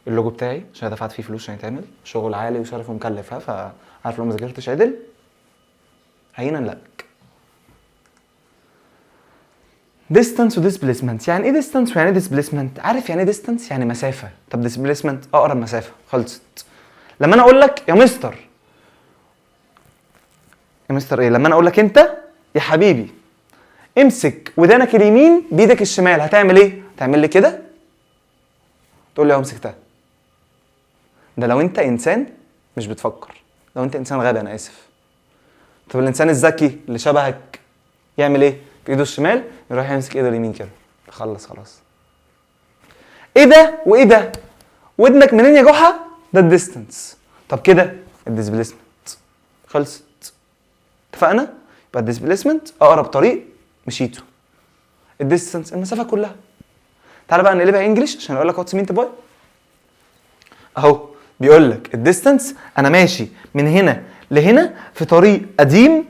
اللوجو بتاعي عشان دفعت فيه فلوس عشان يتعمل شغل عالي وشرف ومكلف، ها، فعارف لو ما ذاكرتش عدل هينا لك. distance و displacement. يعني ايه distance ويعني ايه displacement؟ عارف يعني ايه distance؟ يعني مسافه. طب displacement اقرب مسافه. خلصت. لما انا اقول لك يا مستر، يا مستر ايه؟ لما انا اقول لك انت يا حبيبي امسك ودانك اليمين بايدك الشمال، هتعمل ايه؟ تعمل لي كده، تقول لي اهو مسكتها. ده لو انت انسان مش بتفكر، لو انت انسان غبي انا اسف. طب الانسان الذكي اللي شبهك يعمل ايه؟ بايده الشمال يروح يمسك ايده اليمين كده، خلص خلاص. ايه ده وايه ده؟ ودنك منين يا جحا؟ ده الديستنس. طب كده الديسبيسمنت. خلصت. اتفقنا؟ يبقى الديسبيسمنت اقرب طريق مشيته. الديستنس المسافه كلها. تعالى بقى نقلبها انجلش عشان اقول لك واتس مين باي. اهو بيقول لك الديستنس انا ماشي من هنا لهنا في طريق قديم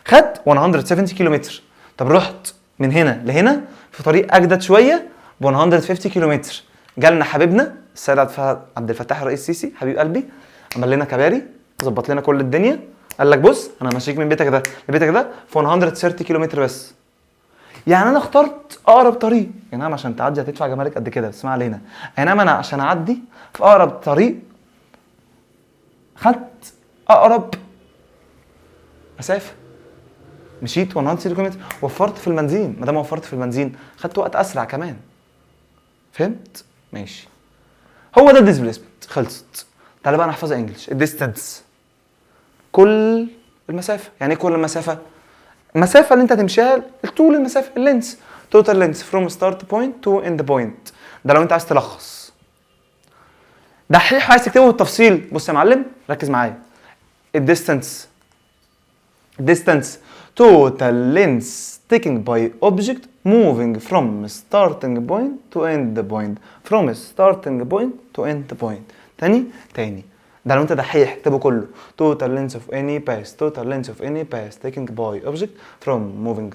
خد 170 كيلومتر. طب رحت من هنا لهنا في طريق اجدد شويه ب 150 كيلومتر. جالنا حبيبنا السيد عبد الفتاح الرئيس السيسي حبيب قلبي، عمل لنا كباري، ظبط لنا كل الدنيا، قال لك بص انا ماشيك من بيتك ده لبيتك ده في 130 كيلومتر بس. يعني انا اخترت اقرب طريق. يعني نعم عشان تعدي هتدفع جمارك قد كده، بس ما علينا. يعني نعم انا عشان اعدي في اقرب طريق خدت اقرب مسافه، مشيت 160 كيلومتر، وفرت في البنزين. ما دام وفرت في البنزين خدت وقت اسرع كمان. فهمت؟ ماشي. هو ده الديسبيسمنت. خلصت. تعالى بقى نحفظها انجلش. الديستانس كل المسافه. يعني ايه كل المسافه؟ المسافه اللي انت هتمشيها طول المسافه، اللينس، توتال لينس فروم ستارت بوينت تو اند بوينت. ده لو انت عايز تلخص. دحيح عايز تكتبه بالتفصيل. بص يا معلم ركز معايا. الديستانس total length taken by object moving from starting point to end point. from starting point to end point. تاني. ده لو انت دحيح اكتبه كله. total length of any path taken by object from moving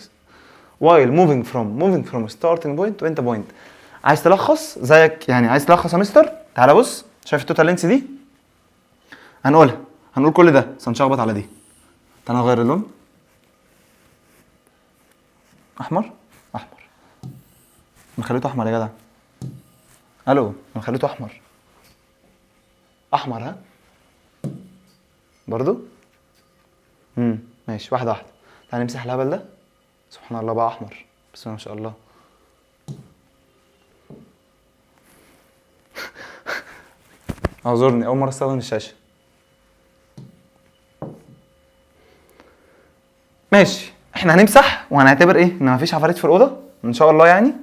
from starting point to end point. عايز تلخص زيك يعني، عايز تلخص يا مستر؟ تعالى بص، شايف التوتال لينث دي؟ هنقول كل ده بس هنشخبط على دي. تعالى نغير اللون. احمر. انا خليته احمر يا جدع. الو انا خليته احمر ها برضو. ماشي واحده. تعالى نمسح الهبل ده. سبحان الله بقى احمر، بسم الله ما شاء الله. اعذرني اول مره استخدم الشاشه. ماشي. احنا هنمسح وهنعتبر ايه ان مفيش عفاريت في الاوضه ان شاء الله، يعني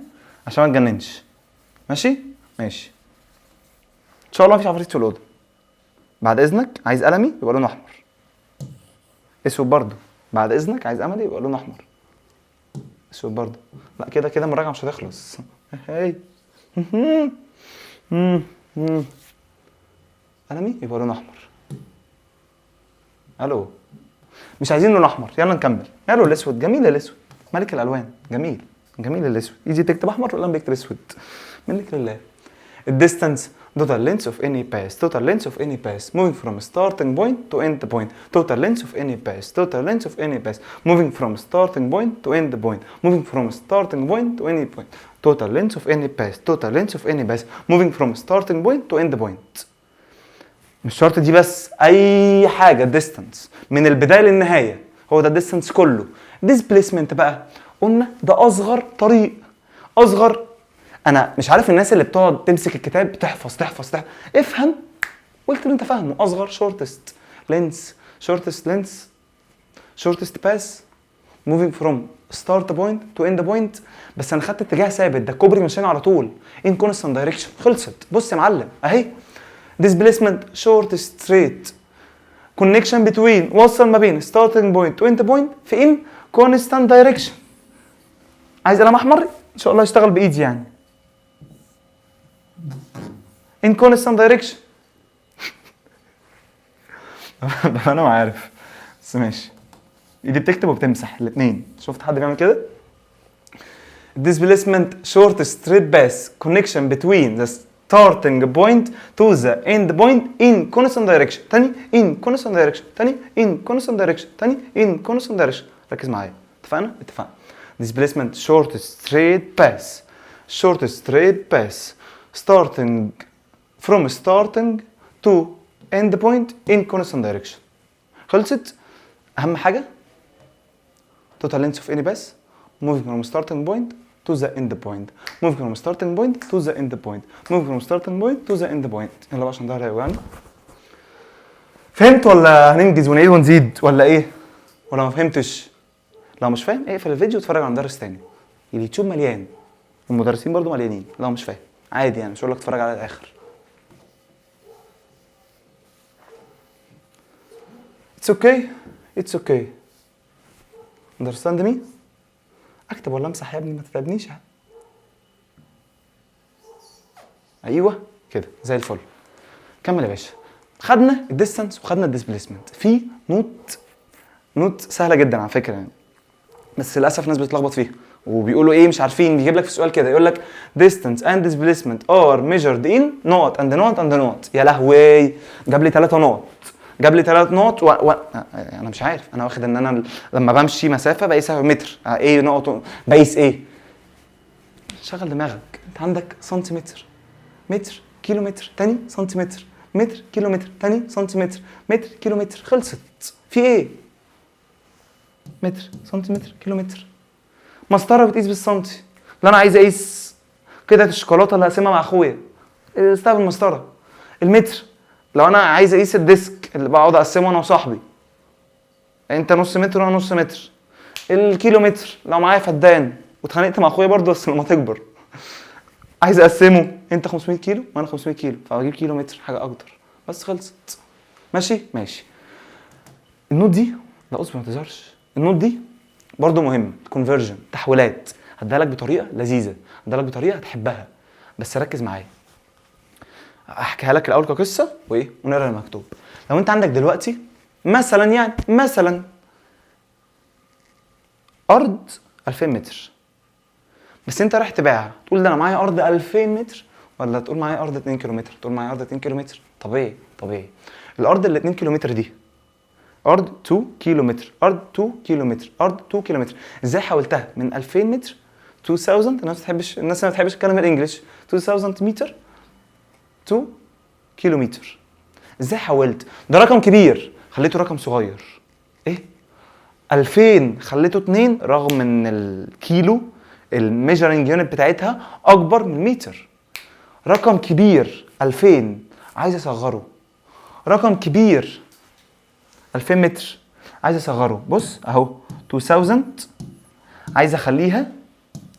عشان ما تجننش. ماشي ان شاء الله مفيش عفاريت في الاوضه. بعد اذنك عايز قلمي يبقى لونه احمر. اسود برضو. بعد اذنك عايز املي يبقى لونه احمر. اسود برضو. لا كده المراجعه مش هتخلص. هاي قلمي يبقى لونه احمر. الو مش عايزين لون احمر، يلا نكمل. يلا الاسود جميل، الاسود ملك الالوان، جميل الاسود. يجي تكتب احمر ولا بيكتب اسود؟ منك لله. الديستانس total length of any path moving from starting point to end point. total length of any path moving from starting point to end point. moving from starting point to any point. total length of any path moving from starting point to end point. مش شرط دي بس، اي حاجه ديستانس من البدايه للنهايه هو ده الديستانس كله. ديسبيسمنت بقى قلنا ده اصغر طريق. انا مش عارف الناس اللي بتقعد تمسك الكتاب تحفظ افهم. قلت اللي انت فاهمه. اصغر شورتست باس moving from start point to end point. بس انا خدت اتجاه ثابت، ده كوبري ماشيين على طول in constant direction. خلصت. بص يا معلم اهي. displacement short straight connection between، وصل ما بين starting point to end point في in constant direction. عايز قلم احمر ان شاء الله يشتغل بايدي يعني. in constant direction. انا ما عارف بس ماشي. ايدي بتكتب وبتمسح الاثنين. شفت حد بيعمل كده؟ displacement short straight path connection between the starting point to the end point in constant direction. تاني in constant direction. تاني in constant direction. تاني in constant direction. ركز معايا. اتفقنا؟ اتفقنا. displacement short straight path. short straight path. starting from starting to end point in constant direction. خلصت؟ أهم حاجة total length of any path moving from starting point to the end point. moving from starting point to the end point. moving from starting point to the end point. يلا بقى عشان ظهري هيوجعني. فهمت ولا هننجز ونعيد ونزيد ولا ايه؟ ولا ما فهمتش؟ لو مش فاهم اقفل الفيديو واتفرج على مدرس تاني. اليوتيوب مليان والمدرسين برضو مليانين. لو مش فاهم عادي يعني، مش هقول لك اتفرج على الاخر. It's okay. It's okay. Understand me? اكتب ولا امسح يا ابني؟ ما تتعبنيش. ايوه كده زي الفل. كمل يا باشا. خدنا الديستانس وخدنا الديسبيسمنت. في نوت سهله جدا على فكره يعني، بس للاسف الناس بتتلخبط فيها وبيقولوا ايه مش عارفين. بيجيب لك في السؤال كده يقول لك distance and displacement are measured in نقط and نقط and نقط. يا لهوي جاب لي 3 نقط. جاب لي 3 نقط انا مش عارف. انا واخد ان انا لما بمشي مسافه بقيسها متر. ايه نقط بقيس ايه؟ شغل دماغك. انت عندك سنتيمتر، متر، كيلومتر، تاني سنتيمتر، متر، كيلومتر، تاني سنتيمتر، متر، كيلومتر. خلصت. في ايه؟ متر، سنتيمتر، كيلومتر. مسطره بتقيس بالسنتي. لا انا عايز اقيس كده الشوكولاته اللي هقسمها مع اخويا، استخدم مسطره. المتر لو انا عايز اقيس الديسك اللي بقعد اقسمه انا وصاحبي، انت نص متر وانا نص متر. الكيلومتر لو معايا فدان واتخانقت مع اخويا برضه بس لما تكبر عايز اقسمه، انت 500 كيلو وانا 500 كيلو فاجيب كيلو متر حاجه اكتر بس. خلصت. ماشي ماشي. النوت دي لا اصبر ما تظهرش. النوت دي برضه مهم. كونفرجن، تحويلات. هديها لك بطريقه لذيذه، هديها لك بطريقه هتحبها، بس ركز معايا. احكيها لك الاول كقصه وايه ونقرا المكتوب. لو انت عندك دلوقتي مثلا ارض 2000 متر، بس انت رايح تبيعها، تقول ده انا معايا ارض 2000 متر ولا تقول معايا ارض 2 كيلومتر؟ تقول معايا ارض 2 كيلومتر. طبيعي. الارض اللي 2 كيلومتر دي ارض 2 كيلومتر، ارض 2 كيلومتر، ارض 2 كيلومتر. ازاي حولتها من 2000 متر 2000؟ الناس ما بتحبش الكلام الانجليش. 2000 متر 2 كيلومتر. ازاي حولت؟ ده رقم كبير خليته رقم صغير. ايه 2000 خليته 2 رغم ان الكيلو الميجرنج يونت بتاعتها اكبر من المتر. رقم كبير 2000 عايز اصغره. رقم كبير 2000 متر عايز اصغره. بص اهو 2000 عايز اخليها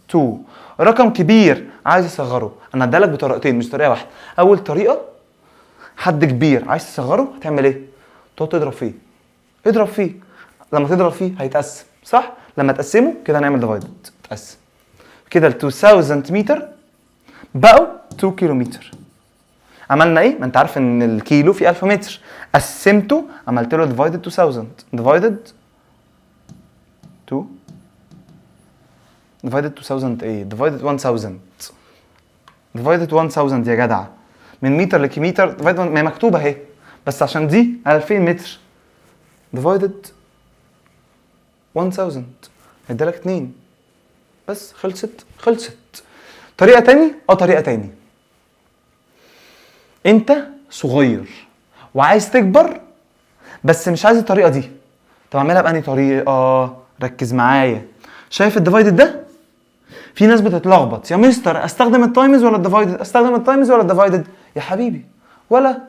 2. رقم كبير عايز اصغره. انا ادالك بطريقتين مش طريقه واحده. اول طريقه حد كبير عايز تصغره هتعمل ايه؟ تقعد تضرب فيه. اضرب فيه. لما تضرب فيه هيتقسم صح؟ لما تقسمه كده هنعمل ديفايدد. تقسم كده ال 2000 متر بقوا 2 كيلومتر. عملنا ايه؟ ما انت عارف ان الكيلو فيه 1000 متر. قسمته عملت له ديفايدد 2000. ديفايدد 2 ديفايدد 2000 ايه؟ ديفايدد 1000. ديفايدد 1000 يا جدع. من متر لكيلومتر ديفايدد ما هي مكتوبه اهي، بس عشان دي 2000 متر ديفايدد 1000 هيديلك 2 بس. خلصت. طريقه تاني. انت صغير وعايز تكبر بس مش عايز الطريقه دي. طب اعملها بأني طريقه؟ ركز معايا. شايف الديفايدد ده؟ في ناس بتتلخبط، يا مستر استخدم التايمز ولا الديفايدد؟ استخدم التايمز ولا الديفايدد؟ يا حبيبي ولا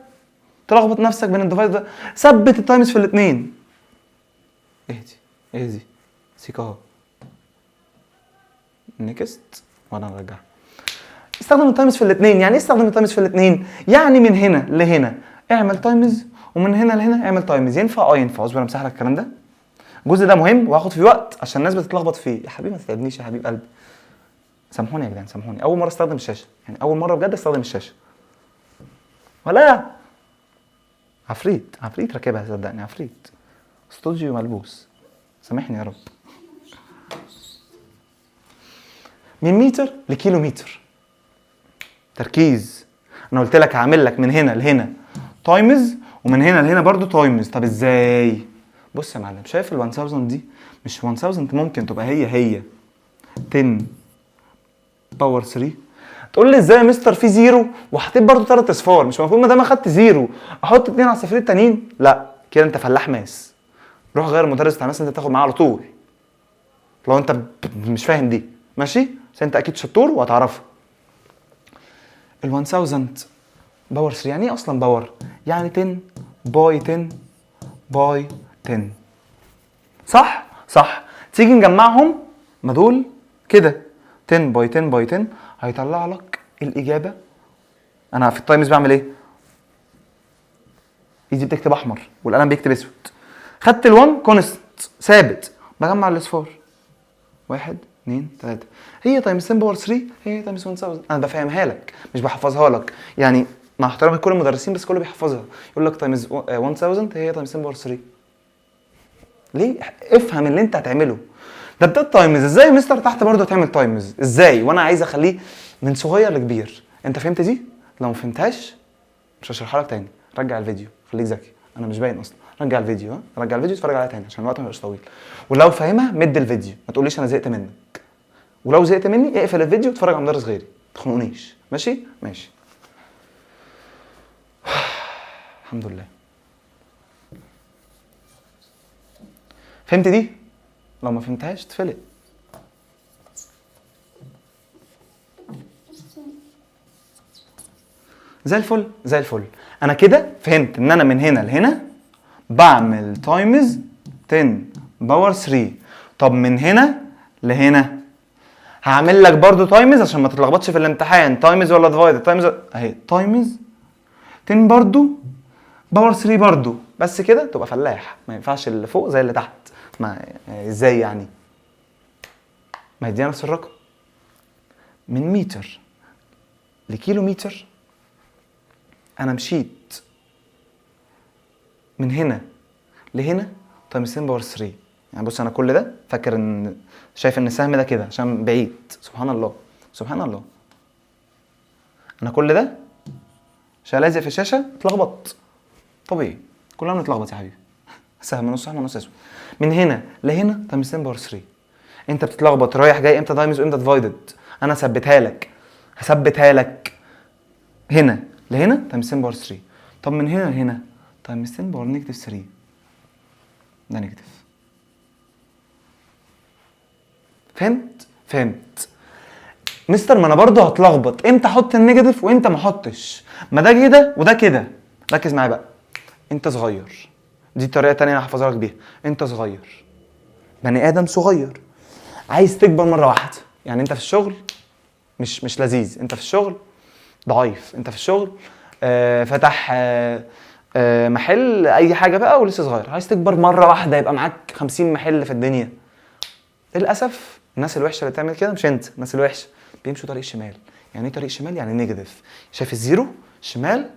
تلخبط نفسك بين الديفايدد ده. ثبت التايمز في الاثنين. اهدي سيك اهو. نيكست وانا ارجع. استخدم التايمز في الاثنين. يعني ايه استخدم التايمز في الاثنين؟ يعني من هنا لهنا اعمل تايمز ومن هنا لهنا اعمل تايمز. ينفع؟ ينفع. اصبر امسح لك الكلام ده. الجزء ده مهم وهاخد فيه وقت عشان الناس بتتلخبط فيه. يا حبيبي ما تتعبنيش يا حبيب قلبي. سامحوني يا جدعان سامحوني. اول مره استخدم الشاشه، يعني اول مره بجد استخدم الشاشه. ولا عفريت راكبها صدقني. عفريت استوديو ملبوس. سامحني يا رب. من متر لكيلومتر. تركيز. انا قلت لك هعمل لك من هنا لهنا تايمز ومن هنا لهنا برضو تايمز. طب ازاي؟ بص يا معلم، شايف ال 1000 دي؟ مش 1000 ممكن تبقى هي 10 باور 3. تقول لي ازاي يا مستر في زيرو وحطيت برضو 3 اصفار؟ مش المفروض ما دام اخدت زيرو احط 2 على الصفرين التانيين؟ لا كده انت فلاح ماس. روح غير المدرس بتاع الماس اللي انت بتاخد معاه على طول لو انت مش فاهم دي، ماشي؟ بس انت اكيد شطور وهتعرفها. ال 1000 باور 3 يعني ايه اصلا باور؟ يعني 10 باي 10 باي 10. صح؟ صح. تيجي نجمعهم، ما دول كده 10 باي 10 باي 10 هيطلع لك الاجابه. انا في التايمز بعمل ايه؟ ايدي بتكتب احمر والقلم بيكتب اسود. خدت ال1 كونست ثابت، بجمع الاصفار 1 2 3. هي تايمز 10 باور 3 هي تايمز 1000. انا بفهمها لك مش بحفظها لك، يعني مع احترامي لكل المدرسين بس كله بيحفظها. يقول لك تايمز 1000 هي تايمز 10 باور 3. ليه؟ افهم اللي انت هتعمله. ده تايمز. ازاي يا مستر تحت برضه هتعمل تايمز؟ ازاي وانا عايز اخليه من صغير لكبير؟ انت فهمت دي؟ لو ما فهمتهاش مش هشرحها لك تاني. رجع الفيديو، خليك ذكي، انا مش باين اصلا. رجع الفيديو، ها، رجع الفيديو اتفرج عليها تاني عشان الوقت ما يبقاش طويل. ولو فاهمها مد الفيديو، ما تقوليش انا زهقت منك. ولو زهقت مني اقفل الفيديو واتفرج على مدرس غيري، ما تخنقونيش، ماشي؟ ماشي. الحمد لله. فهمت دي؟ لو ما فهمتهاش تفلق. زي الفل زي الفل. انا كده فهمت ان انا من هنا لهنا بعمل تايمز 10 باور 3. طب من هنا لهنا هعمل لك برضو تايمز عشان ما تتلخبطش في الامتحان. تايمز ولا ديفايد؟ تايمز اهي، تايمز 10 برضو باور 3 برضو. بس كده تبقى فلاح، ما ينفعش اللي فوق زي اللي تحت. ما ازاي يعني؟ ما هي نفس الرقم. من متر لكيلو متر انا مشيت من هنا لهنا تايمز 10 باور 3. يعني بص انا كل ده فاكر ان شايف ان السهم ده كده عشان بعيد. سبحان الله سبحان الله. انا كل ده عشان لازق في الشاشه اتلخبط. طبيعي كلنا بنتلخبط يا حبيبي. سهم نص احمر نص اسود. من هنا لهنا تايمز 10 باور 3. انت بتتلخبط رايح جاي امتى تايمز وامتى ديفايدد. انا هثبتها لك هنا لهنا تايمز 10 باور 3. طب من هنا لهنا تايمز 10 باور نيجاتيف 3. ده نيجاتيف. فهمت. مستر ما انا برضه هتلخبط امتى احط النيجاتيف وامتى ما احطش. ما ده كده وده كده. ركز معايا بقى. انت صغير، دي طريقه تانية انا هحفظها لك بيها. انت صغير، بني ادم صغير، عايز تكبر مره واحده. يعني انت في الشغل مش لذيذ، انت في الشغل ضعيف، انت في الشغل فتح محل اي حاجه بقى ولسه صغير، عايز تكبر مره واحده يبقى معاك 50 محل في الدنيا. للاسف الناس الوحشه اللي بتعمل كده مش انت، الناس الوحشه بيمشوا طريق شمال. يعني ايه طريق شمال؟ يعني نيجاتيف. شايف الزيرو؟ شمال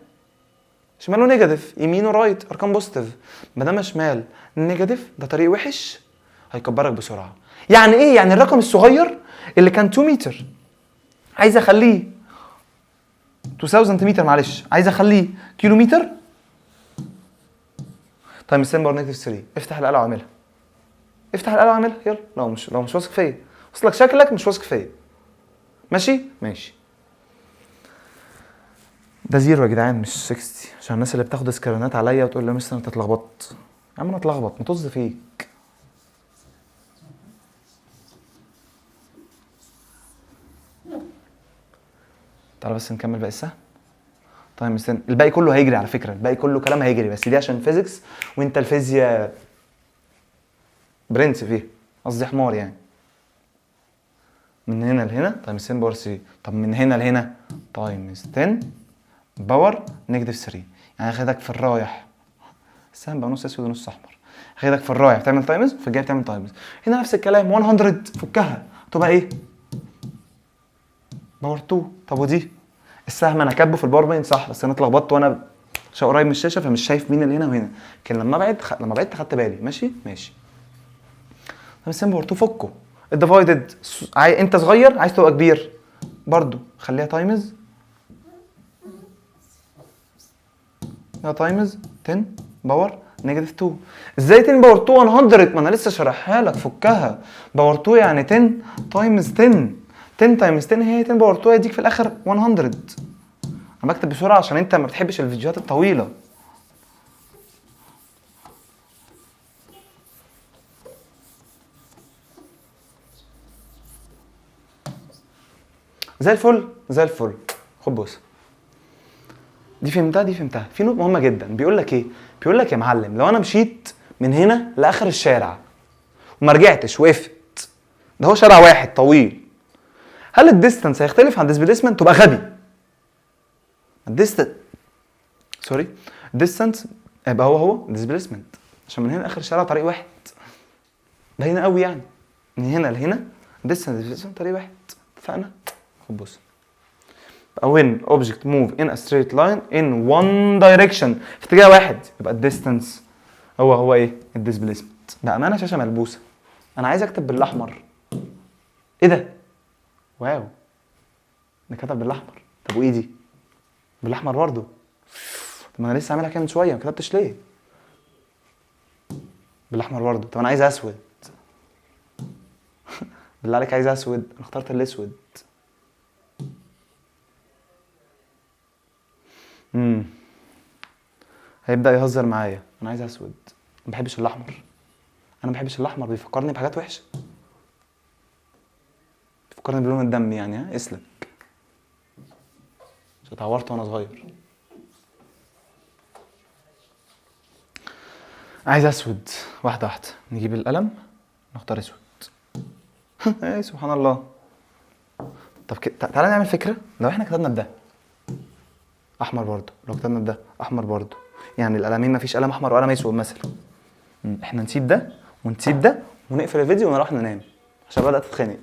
ونيجاتيف، يمين ورايت ارقام بوزيتيف. ما دام شمال نيجاتيف ده طريق وحش هيكبرك بسرعه. يعني ايه؟ يعني الرقم الصغير اللي كان 2 متر عايز اخليه 2000 متر، معلش عايز اخليه كيلو متر تايمز 10 باور نيجاتيف 3. افتح الآلة واعملها. يلا. لو مش واثق فيا، اصلك شكلك مش واثق فيا. ماشي. ده زيرو يا جدعان مش 60، عشان الناس اللي بتاخد سكرينات عليا وتقول لي مستر انت اتلخبطت. يا عم انا اتلخبط، مطز فيك. تعالى بس نكمل باقي السهم. طيب استنى، الباقي كله هيجري على فكره، الباقي كله كلام هيجري، بس دي عشان فيزيكس وانت الفيزياء برنس فيها، قصدي حمار يعني. من هنا لهنا تايمز 10 باور 3. طب من هنا لهنا تايمز 10 باور نيجاتيف 3. يعني هاخدك في الرايح، السهم بقى نص اسود ونص احمر، هاخدك في الرايح بتعمل تايمز وفي الجاي بتعمل تايمز. هنا نفس الكلام 100 فكها تبقى ايه؟ باور 2. طب ودي السهم انا كاتبه في الباوربوينت صح، بس انا اتلخبطت وانا عشان قريب من الشاشه فمش شايف مين اللي هنا وهنا. لكن لما بعدت خدت بالي. ماشي. طب السهم باور 2 فكه. الديفايدد انت صغير عايز تبقى كبير برضو، خليها تايمز يبقى تايمز 10 باور نيجاتيف 2. ازاي 10 باور 2 100؟ ما انا لسه شارحها لك، فكها. باور 2 يعني 10 تايمز 10. 10 تايمز 10 هي 10 باور 2، هيديك في الاخر 100. انا بكتب بسرعه عشان انت ما بتحبش الفيديوهات الطويله. زي الفل زي الفل. خد بص، دي فهمتها دي فهمتها. في نقطه مهمه جدا، بيقول لك ايه؟ بيقول لك يا معلم لو انا مشيت من هنا لاخر الشارع وما رجعتش وقفت، ده هو شارع واحد طويل، هل الديستانس هيختلف عن الديسبيسمنت؟ تبقى غبي. الديستانس هيبقى هو الديسبيسمنت، عشان من هنا لاخر الشارع طريق واحد. باينه قوي يعني، من هنا لهنا ديستانس طريق واحد. اتفقنا؟ خد بص، when object move in a straight line in one direction، في اتجاه واحد، يبقى الديستانس هو ايه؟ الديسبيسمنت. بامانه شاشه ملبوسه، انا عايز اكتب بالاحمر. ايه ده؟ واو، ده كتب بالاحمر. طب وايه دي؟ بالاحمر برضه. طب ما انا لسه عاملها كده من شويه، ما كتبتش ليه؟ بالاحمر برضه. طب انا عايز اسود. بالله عليك عايز اسود، انا اخترت الاسود. هيبدا يهزر معايا، انا عايز اسود، ما بحبش الاحمر. انا ما بحبش الاحمر، بيفكرني بحاجات وحشه، بيفكرني بلون الدم يعني. ها اسلك، عشان اتعورت وانا صغير. عايز اسود. واحده واحده، نجيب القلم نختار اسود. ايه سبحان الله. طب تعالى نعمل فكره، لو احنا كتبنا بده احمر برضه، لو كتبنا بده احمر برضه، يعني القلمين مفيش قلم احمر وقلم اسود مثلا. احنا نسيب ده ونسيب ده ونقفل الفيديو ونروح ننام عشان بدات تتخانق.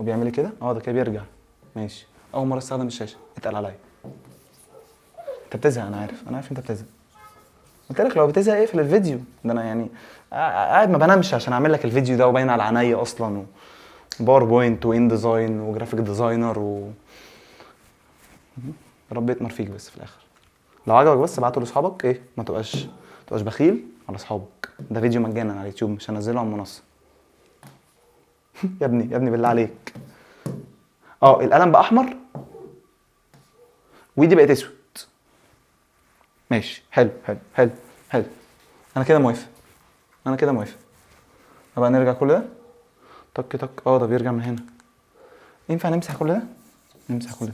هو بيعمل كده؟ ده كده بيرجع. ماشي، اول مره استخدم الشاشه، اتقل عليا. انت بتزهق، انا عارف انت بتزهق. قلت لك لو بتزهق اقفل الفيديو ده. انا يعني قاعد ما بنامش عشان اعمل لك الفيديو ده، وباين على عينيا اصلا، وباوربوينت وان ديزاين وجرافيك ديزاينر رب يتمر فيك. بس في الاخر لو عجبك بس ابعته لاصحابك، ايه ما تبقاش بخيل على اصحابك. ده فيديو مجانا على اليوتيوب، مش هنزله على المنصه. يا ابني بالله عليك. القلم بقى احمر وايدي بقت اسود. ماشي، حلو. انا كده موافق. بقى نرجع كل ده تك ده بيرجع من هنا. ينفع نمسح كل ده؟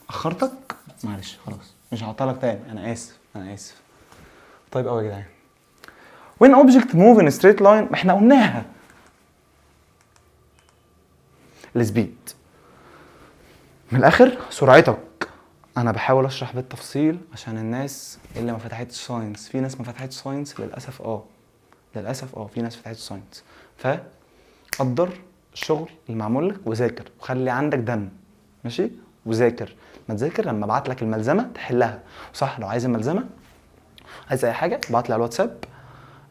اخرتك معلش، خلاص مش هعطلك تاني. انا اسف. طيب قوي يا جدعان. when object move in straight line، ما احنا قلناها. السبيد من الاخر سرعتك. انا بحاول اشرح بالتفصيل عشان الناس اللي ما فتحتش ساينس. في ناس ما فتحتش ساينس للاسف. في ناس فتحتش ساينس. فقدر الشغل اللي معمول لك وذاكر وخلي عندك دم. ماشي، وذاكر. ما تذاكر لما ابعت لك الملزمه تحلها. صح، لو عايز الملزمه، عايز اي حاجه، ابعت لي على الواتساب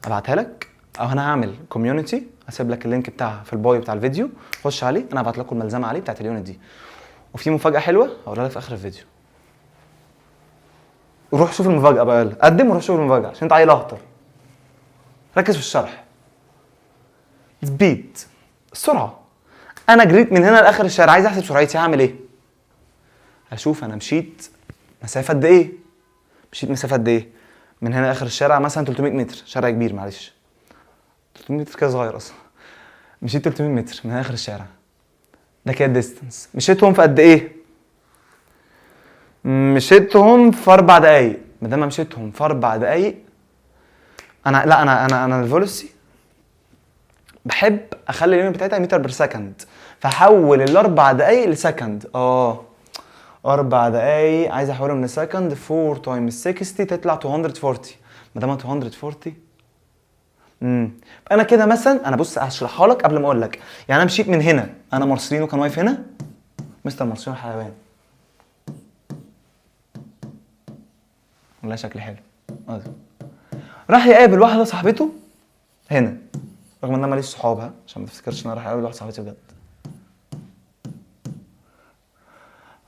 ابعتها لك، او انا هعمل كوميونتي هسيب لك اللينك بتاعها في البايو بتاع الفيديو، خش عليه، انا هبعت لكم الملزمه عليه بتاعت اليونت دي. وفي مفاجاه حلوه هقولها لك في اخر الفيديو. روح شوف المفاجاه بقى، يلا قدم وروح شوف المفاجاه عشان انت عيل اهطر. ركز في الشرح. سبيد، السرعه. انا جريت من هنا لاخر الشارع، عايز احسب سرعتي، هعمل ايه؟ هشوف انا مشيت مسافه قد ايه. من هنا لاخر الشارع مثلا 300 متر، شارع كبير معلش. 300 متر كده صغير اصلا. مشيت 300 متر من هنا لاخر الشارع، ده كده ديستنس. مشيتهم في قد ايه؟ مشيتهم في 4 دقايق. ما دام مشيتهم في 4 دقايق، انا الفيلوسيتي بحب اخلي الليميت بتاعتها متر بير سكند، فحول ال4 دقايق لسكند. 4 دقايق عايز احولهم لسكند. 4 تايمز 60 تطلع 240. ما دام 240 انا كده مثلا، انا بص هشرحها لك قبل ما اقول لك. يعني انا مشيت من هنا، انا مارسيلينو كان واقف هنا، مستر مارسيلينو حيوان والله شكلي حلو. راح يقابل واحده صاحبته هنا، رغم ان انا ماليش صحابها عشان ما تفتكرش ان انا رايح اقابل واحده صاحبتي بجد.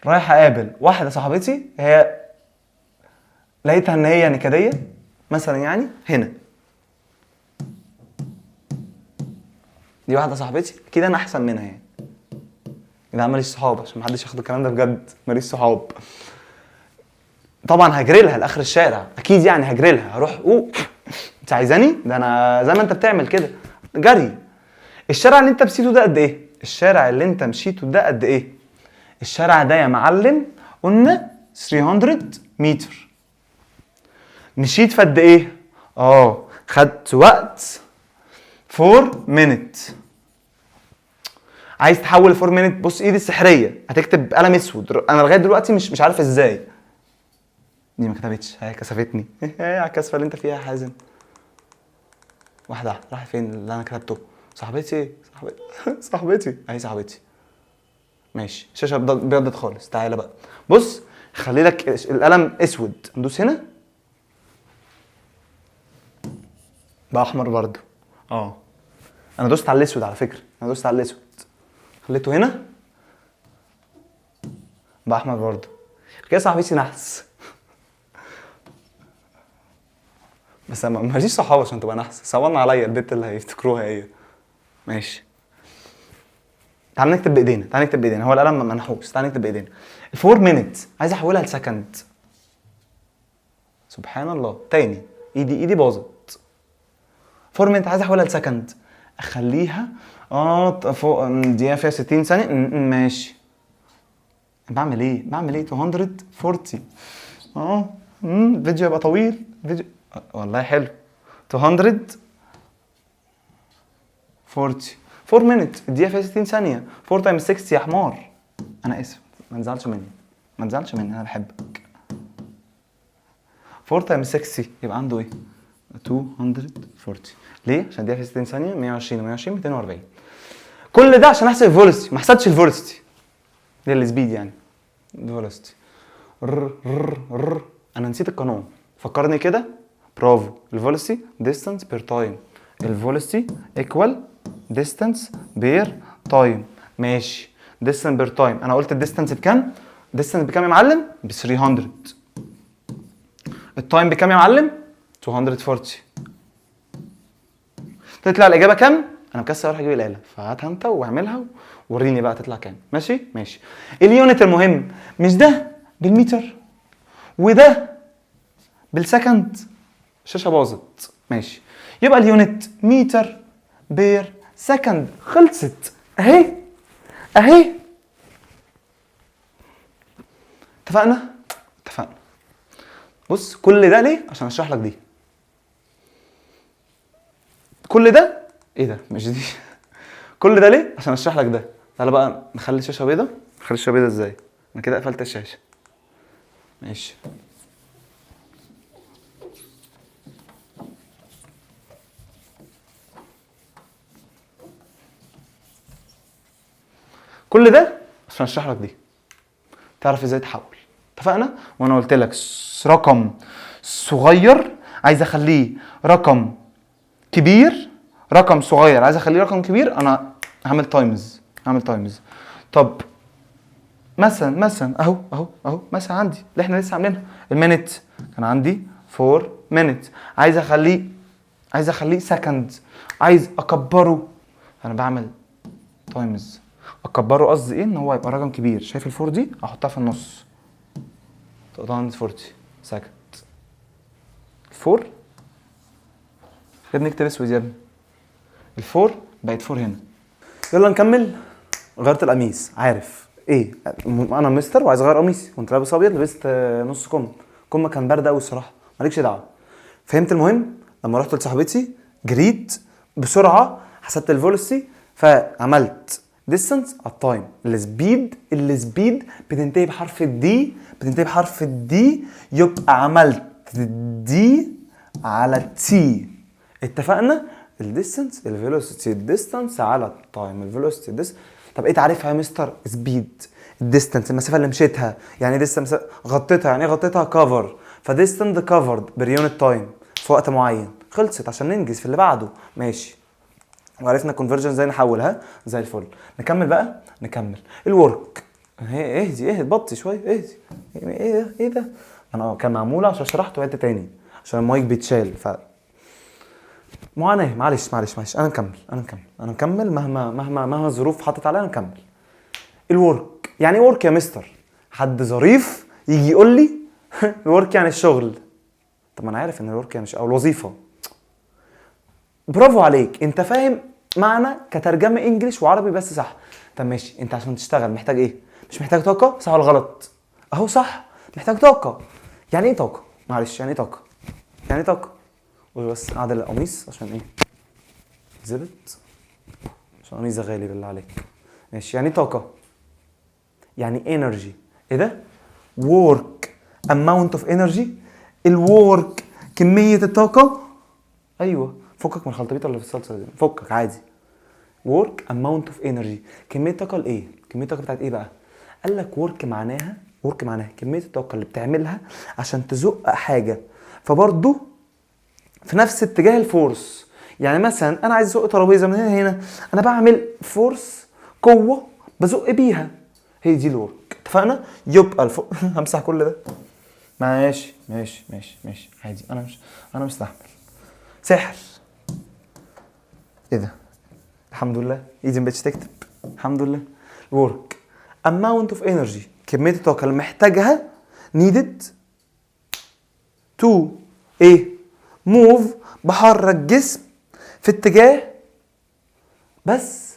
رايح اقابل واحده صاحبتي، هي لقيتها ان هي نكديه مثلا، يعني هنا دي واحده صاحبتي اكيد انا احسن منها يعني. انا ماليش صحاب عشان محدش ياخد الكلام ده بجد، ماليش صحاب. طبعا هجري لها لاخر الشارع اكيد، يعني هجري لها، هروح انت عايزاني؟ ده انا زي ما انت بتعمل كده جري. الشارع اللي انت مشيته ده قد ايه؟ الشارع اللي انت مشيته ده قد ايه؟ الشارع ده يا معلم قلنا 300 متر. مشيت في قد ايه؟ خدت وقت 4 minutes. عايز تحول 4 minutes، بص ايدي السحريه هتكتب بقلم اسود، انا لغايه دلوقتي مش عارف ازاي دي ما كتبتش، هي كسفتني. ايه الكسفه اللي انت فيها يا حازم؟ واحده راح فين اللي انا كتبته؟ صاحبتي صاحبتي اهي صاحبتي. ماشي، الشاشه بيضت خالص. تعالى بقى بص، خلي لك القلم اسود، ندوس هنا بقى احمر برضه. انا دوست على الاسود على فكره، انا دوست على الاسود خليته هنا بقى احمر برضه. كده صاحبتي نحس. بس ما فيش صحاب عشان تبقى نحس، صورنا عليا البت اللي هيفتكروها ايه. ماشي، تعال نكتب بايدينا، تعال نكتب بايدينا، هو القلم منحوس، تعال نكتب بايدينا. الفور مينت عايز احولها لسكند. سبحان الله، تاني ايدي باظت. 4 مينت عايز احولها لسكند، اخليها فوق دقيقه فيها 60 ثانيه. ماشي، بعمل ايه 240. الفيديو يبقى طويل، فيديو والله حلو. 240 4 مينت، الدقيقه فيها 60 ثانيه، 4 تايمز 60 يا حمار. انا اسف، ما تزعلش مني، انا بحبك. 4 تايمز 60 يبقى عنده ايه؟ 240. ليه؟ عشان الدقيقه فيها 60 ثانيه، 120 و120 240. كل ده عشان احسب الفيلوسيتي، ما حسبتش الفيلوسيتي دي السبيد يعني. الفيلوسيتي انا نسيت القانون، فكرني كده. برافو، الفيلوسيتي ديستانس بير تايم. الفيلوسيتي ايكوال ديستانس بير تايم. ماشي، ديستانس بير تايم، انا قلت الديستانس بكام؟ الديستانس بكام يا معلم؟ ب 300. التايم بكام يا معلم؟ 240. تطلع الاجابه كام؟ انا مكسل اروح اجيب الاله، فهاتها انت واعملها ووريني بقى تطلع كام. ماشي. اليونت المهم مش ده بالمتر وده بالسكند، الشاشه باظت. ماشي، يبقى اليونت متر بير سكند. خلصت اهي. اتفقنا. بص، كل ده ليه؟ عشان اشرح لك دي. كل ده ايه ده؟ مش دي. كل ده ليه؟ عشان اشرح لك ده. تعالى بقى نخلي الشاشه بيضه. نخلي الشاشه بيضه ازاي؟ انا كده قفلت الشاشه. ماشي، كل ده عشان اشرح لك دي، تعرف ازاي تحول. اتفقنا؟ وانا قلت لك رقم صغير عايز اخليه رقم كبير، رقم صغير عايز اخليه رقم كبير، انا هعمل تايمز. طب مثلا اهو مثلا عندي اللي احنا لسه عاملينها، المينت كان عندي 4 مينت، عايز اخليه سكند، عايز اكبره، انا بعمل تايمز. اكبره قصدي ايه؟ ان هو يبقى رقم كبير. شايف الفور دي؟ احطها في النص، تقطع عندي 40 سكند. الفور يا ابني اكتب اسود يا ابني. الفور بقت 4 هنا. يلا نكمل. غيرت القميص، عارف ايه؟ انا مستر وعايز اغير قميصي، كنت لابس ابيض، لبست نص كم كان برد قوي الصراحه، مالكش دعوه. فهمت المهم؟ لما رحت لصاحبتي جريت بسرعه، حسبت الفيلوسيتي، فعملت ديستانس على التايم. السبيد بتنتهي بحرف الدي، يبقى عملت دي على تي. اتفقنا؟ الديستانس، الفيلوسيتي، الديستانس على التايم، الفيلوسيتي، الديستانس. طب ايه تعريفها يا مستر؟ سبيد، الديستانس المسافه اللي مشيتها، يعني ديستانس غطيتها، يعني ايه غطيتها؟ كفر، فديستانس كفرد بير يونت تايم في وقت معين. خلصت عشان ننجز في اللي بعده. ماشي، وعرفنا الكونفرجن ازاي نحولها زي الفل. نكمل بقى، نكمل الورك. اهدي بطي شويه، اهدي. ايه ده انا كان معموله عشان شرحته حته تاني عشان المايك بيتشال معاناه. معلش انا مكمل مهما الظروف حطت عليا. انا مكمل. الورك يعني ايه ورك يا مستر؟ حد ظريف يجي يقول لي الورك يعني الشغل. طب ما انا عارف ان الورك يعني او الوظيفه. برافو عليك، انت فاهم معنى كترجمه انجليش وعربي بس صح. طب ماشي، انت عشان تشتغل محتاج ايه؟ مش محتاج طاقه، صح ولا غلط؟ اهو صح، محتاج طاقه. يعني ايه طاقه؟ معلش يعني ايه طاقه؟ قول بس اعدل القميص عشان ايه زبط، عشان قميص غالي بالله عليك. ماشي، يعني ايه طاقه؟ يعني انرجي. ايه ده؟ work amount of energy. الورك كميه الطاقه. ايوه، فكك من الخلطبيطه اللي في الصلصه دي، فكك عادي. work amount of energy كميه الطاقه لايه؟ كميه الطاقه بتاعت ايه بقى؟ قال لك work معناها كميه الطاقه اللي بتعملها عشان تزق حاجه، فبرضه في نفس اتجاه الفورس. يعني مثلا انا عايز ازق ترابيزه من هنا لهنا، انا بعمل فورس، قوه بزق بيها، هي دي الورك. اتفقنا؟ يبقى همسح كل ده. ماشي عادي، انا مستحمل. سحر. ايه ده؟ الحمد لله ايدي مبقتش تكتب، الحمد لله. work amount of energy كمية الطاقة اللي محتاجها needed to ايه؟ move بحرك جسم في اتجاه، بس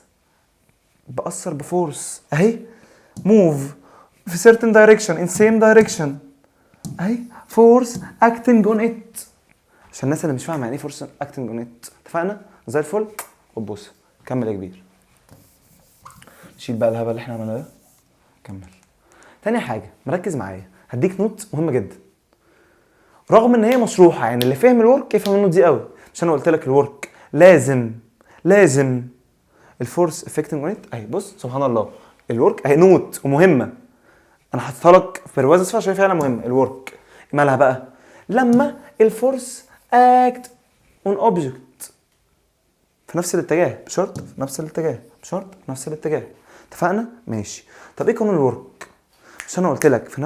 بأثر بفورس اهي. move في certain direction in same direction اهي. force acting on it. عشان الناس اللي مش فاهمه يعني ايه force acting on it. اتفقنا؟ زي الفل. بص كمل يا كبير، شيل بقى الهبل اللي احنا عملناه ده. كمل. تاني حاجه مركز معايا، هديك نوت مهمه جدا رغم ان هي مشروحه، يعني اللي فاهم الورك يفهم النوت دي قوي. عشان انا قلت لك الورك لازم الفورس افكتنج اون ات اهي. بص سبحان الله، الورك اهي نوت ومهمه، انا حاططها لك في برواز اصفر عشان فعلا مهمه. الورك مالها بقى؟ لما الفورس اكت اون اوبجكت في نفس الاتجاه بشرط في نفس الاتجاه. اتفقنا؟ ماشي. طب ايه قانون الورك؟ عشان انا قلت لك في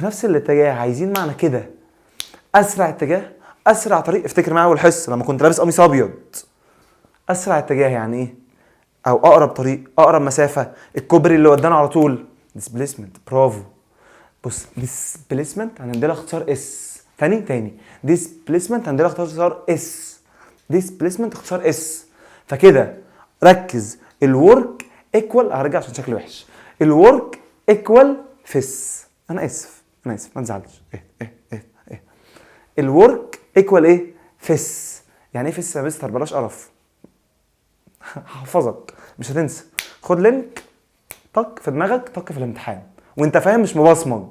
نفس الاتجاه عايزين معنى كده اسرع اتجاه، اسرع طريق. افتكر معايا اول حصه لما كنت لابس قميص ابيض. اسرع اتجاه يعني ايه؟ او اقرب طريق، اقرب مسافه، الكوبري اللي ودانا على طول. ديسبليسمنت. برافو. بص ديسبليسمنت هنديلها اختصار اس. تاني ديسبليسمنت هنديلها اختصار اس. ديسبليسمنت اختصار اس. فكده ركز، الورك ايكوال، هرجع عشان شكلي وحش. الورك ايكوال فيس. انا اسف ما تزعلش. ايه الورك ايكوال ايه؟ فيس. يعني ايه فيس يا مستر؟ بلاش قرف. هحفظك مش هتنسى. خد لينك طق في دماغك، طق في الامتحان وانت فاهم مش مبصمج.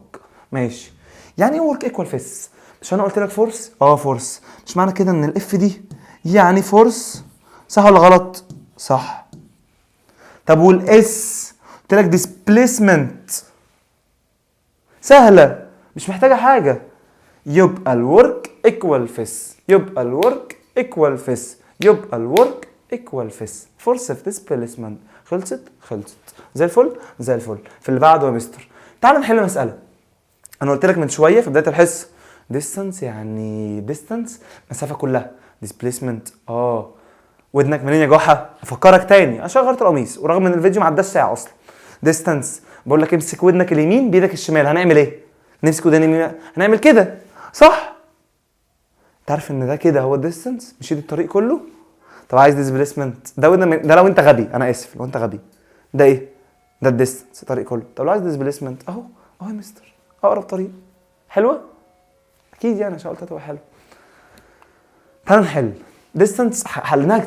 ماشي. يعني ايه ورك ايكوال فيس؟ مش انا قلت لك فورس؟ فورس. مش معنى كده ان الاف دي يعني فورس، صح ولا غلط؟ صح. طب والاس قلت لك ديسبليسمنت، سهله مش محتاجه حاجه. يبقى الورك ايكوال فيس. فورس اوف ديسبليسمنت. خلصت. زي الفل. في اللي بعده يا مستر تعال نحل مساله. انا قلت لك من شويه في بدايه الحصه ديستانس يعني ديستانس مسافه كلها. ديسبليسمنت ودنك منين يا جحا؟ افكرك تاني عشان غيرت القميص ورغم ان الفيديو ما عداش ساعه اصلا. ديستانس بقول لك امسك ودنك اليمين بايدك الشمال، هنعمل ايه؟ نمسك ودننا اليمين هنعمل كده صح؟ تعرف ان ده كده هو الديستانس، مشيت الطريق كله. طب عايز ديسبليسمنت ده لو انت غبي، انا اسف لو انت غبي. ده ايه؟ ده الديستانس الطريق كله. طب لو عايز ديسبليسمنت اهو يا مستر اقرب طريق. حلوه اكيد يعني عشان قلت هتبقى حلوه. تعال نحل ديستانس. حلناها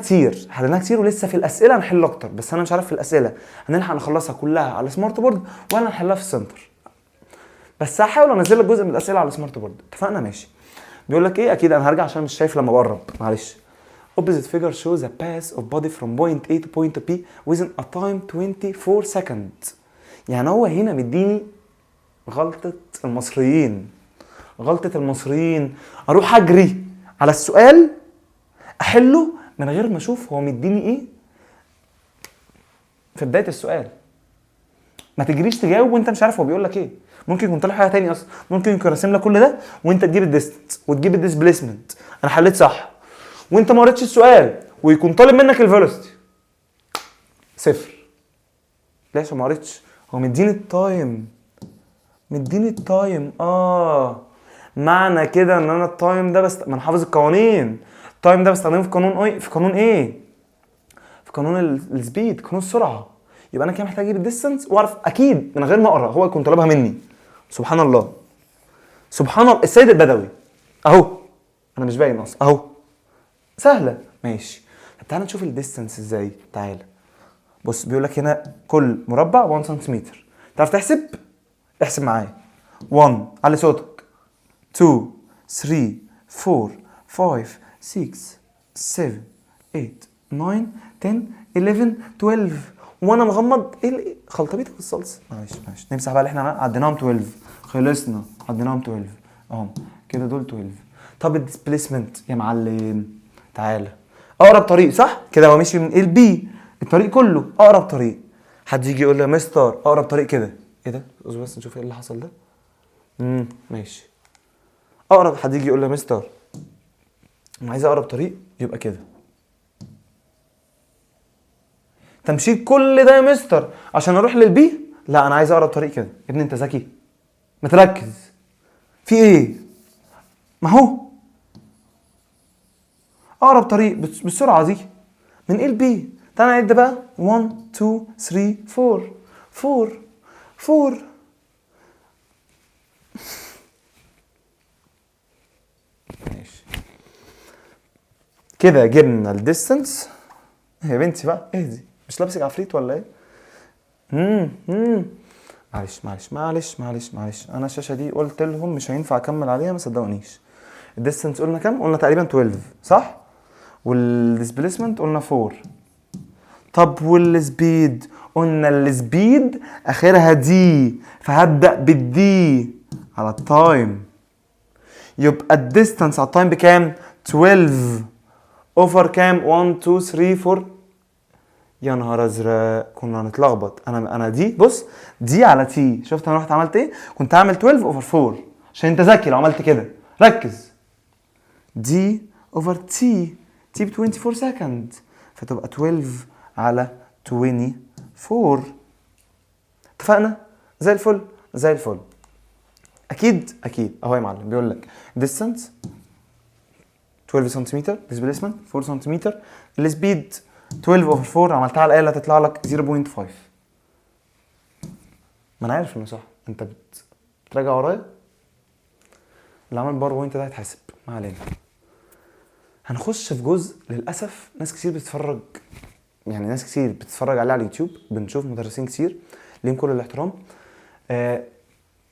كتير ولسه في الاسئله هنحل اكتر، بس انا مش عارف في الاسئله هنلحق نخلصها كلها على السمارت بورد ولا نحلها في السنتر. بس هحاول انزل لك جزء من الاسئله على السمارت بورد. اتفقنا؟ ماشي. بيقول لك ايه؟ اكيد انا هرجع عشان مش شايف لما بقرب، معلش. opposite figure shows a path of body from point A to point B within a time 24 seconds. يعني هو هنا مديني غلطة المصريين. اروح اجري على السؤال احله من غير ما اشوف هو مديني ايه في بدايه السؤال. ما تجريش تجاوب وانت مش عارف هو بيقول لك ايه. ممكن يكون طالع حاجه تاني اصلا، ممكن يكون راسم لك كل ده وانت تجيب الديستنس وتجيب الديسبيسمنت. انا حليت صح وانت ما قريتش السؤال، ويكون طالب منك الفيلوسيتي. صفر. ليش ما قريتش؟ هو مديني التايم، مديني التايم. معنى كده ان انا التايم ده ما انا حافظ القوانين. التايم ده بستخدمه في قانون ايه؟ في قانون السبيد، قانون السرعه. يبقى انا كده محتاج اجيب الديستنس واعرف اكيد من غير ما اقرا هو يكون طالبها مني. سبحان الله، سبحان الله. السيد البدوي اهو، انا مش باين اصلا اهو، سهله ماشي. طب تعالى نشوف الديستنس ازاي. تعالى بص، بيقول لك هنا كل مربع 1 سنتيمتر. تعرف تحسب؟ احسب معايا. 1 على صوتك، 2 3 4 5 6 7 8 9 10 11 12. وانا مغمض. ايه خلطبيطه بالصلصه. معلش نمسح بقى اللي احنا عديناهم 12. خلصنا عديناهم 12 اهم كده، دول 12. طب الديسبيسمنت يا معلم، تعالى. اقرب طريق صح كده، هو ماشي من ال بي الطريق كله اقرب طريق. حد يجي يقول لي يا مستر اقرب طريق كده. ايه ده؟ بس نشوف ايه اللي حصل ده. ماشي. اقرب، حد يجي يقول لي يا مستر انا عايز اقرب طريق يبقى كده. تمشي كل ده يا مستر عشان اروح للبي؟ لا انا عايز اقرب طريق كده. يا ابني انت ذكي، ما تركز في ايه. ما هو اقرب طريق بالسرعه دي من ال بي. تعالى نعد بقى 1 2 3 4 4. ماشي كده جبنا الديستنس. يا بنتي بقى اهدي، مش لابسك عفريت ولا ايه؟ معلش انا الشاشه دي قلت لهم مش هينفع اكمل عليها، ما صدقونيش. الديستنس قلنا كام؟ قلنا تقريبا 12 صح. والديسبيسمنت قلنا 4. طب والسبيد؟ قلنا السبيد اخرها دي، فهبدا بالدي على التايم. يبقى الديستنس على التايم بكام؟ 12 اوفر كام؟ 1 2 3 4. يا نهار ازرق، كنا هنتلخبط. انا دي بص، دي على تي. شفت انا رحت عملت ايه؟ كنت هعمل 12 اوفر 4 عشان انت ذكي لو عملت كده. ركز. دي اوفر تي ب 24 سكند، فتبقى 12 على 24. اتفقنا؟ زي الفل زي الفل. اكيد اهو يا معلم. بيقول لك distance 12 سنتيمتر، displacement 4 سنتيمتر، السبيد 12 اوفر 4. عملتها على الاله هتطلع لك 0.5. ما انا عارف انه صح، انت بتراجع ورايا. اللي عمل باوربوينت ده هيتحاسب. ما علينا. هنخش في جزء للاسف ناس كتير بتتفرج، يعني ناس كتير بتتفرج عليه على اليوتيوب. بنشوف مدرسين كتير ليهم كل الاحترام،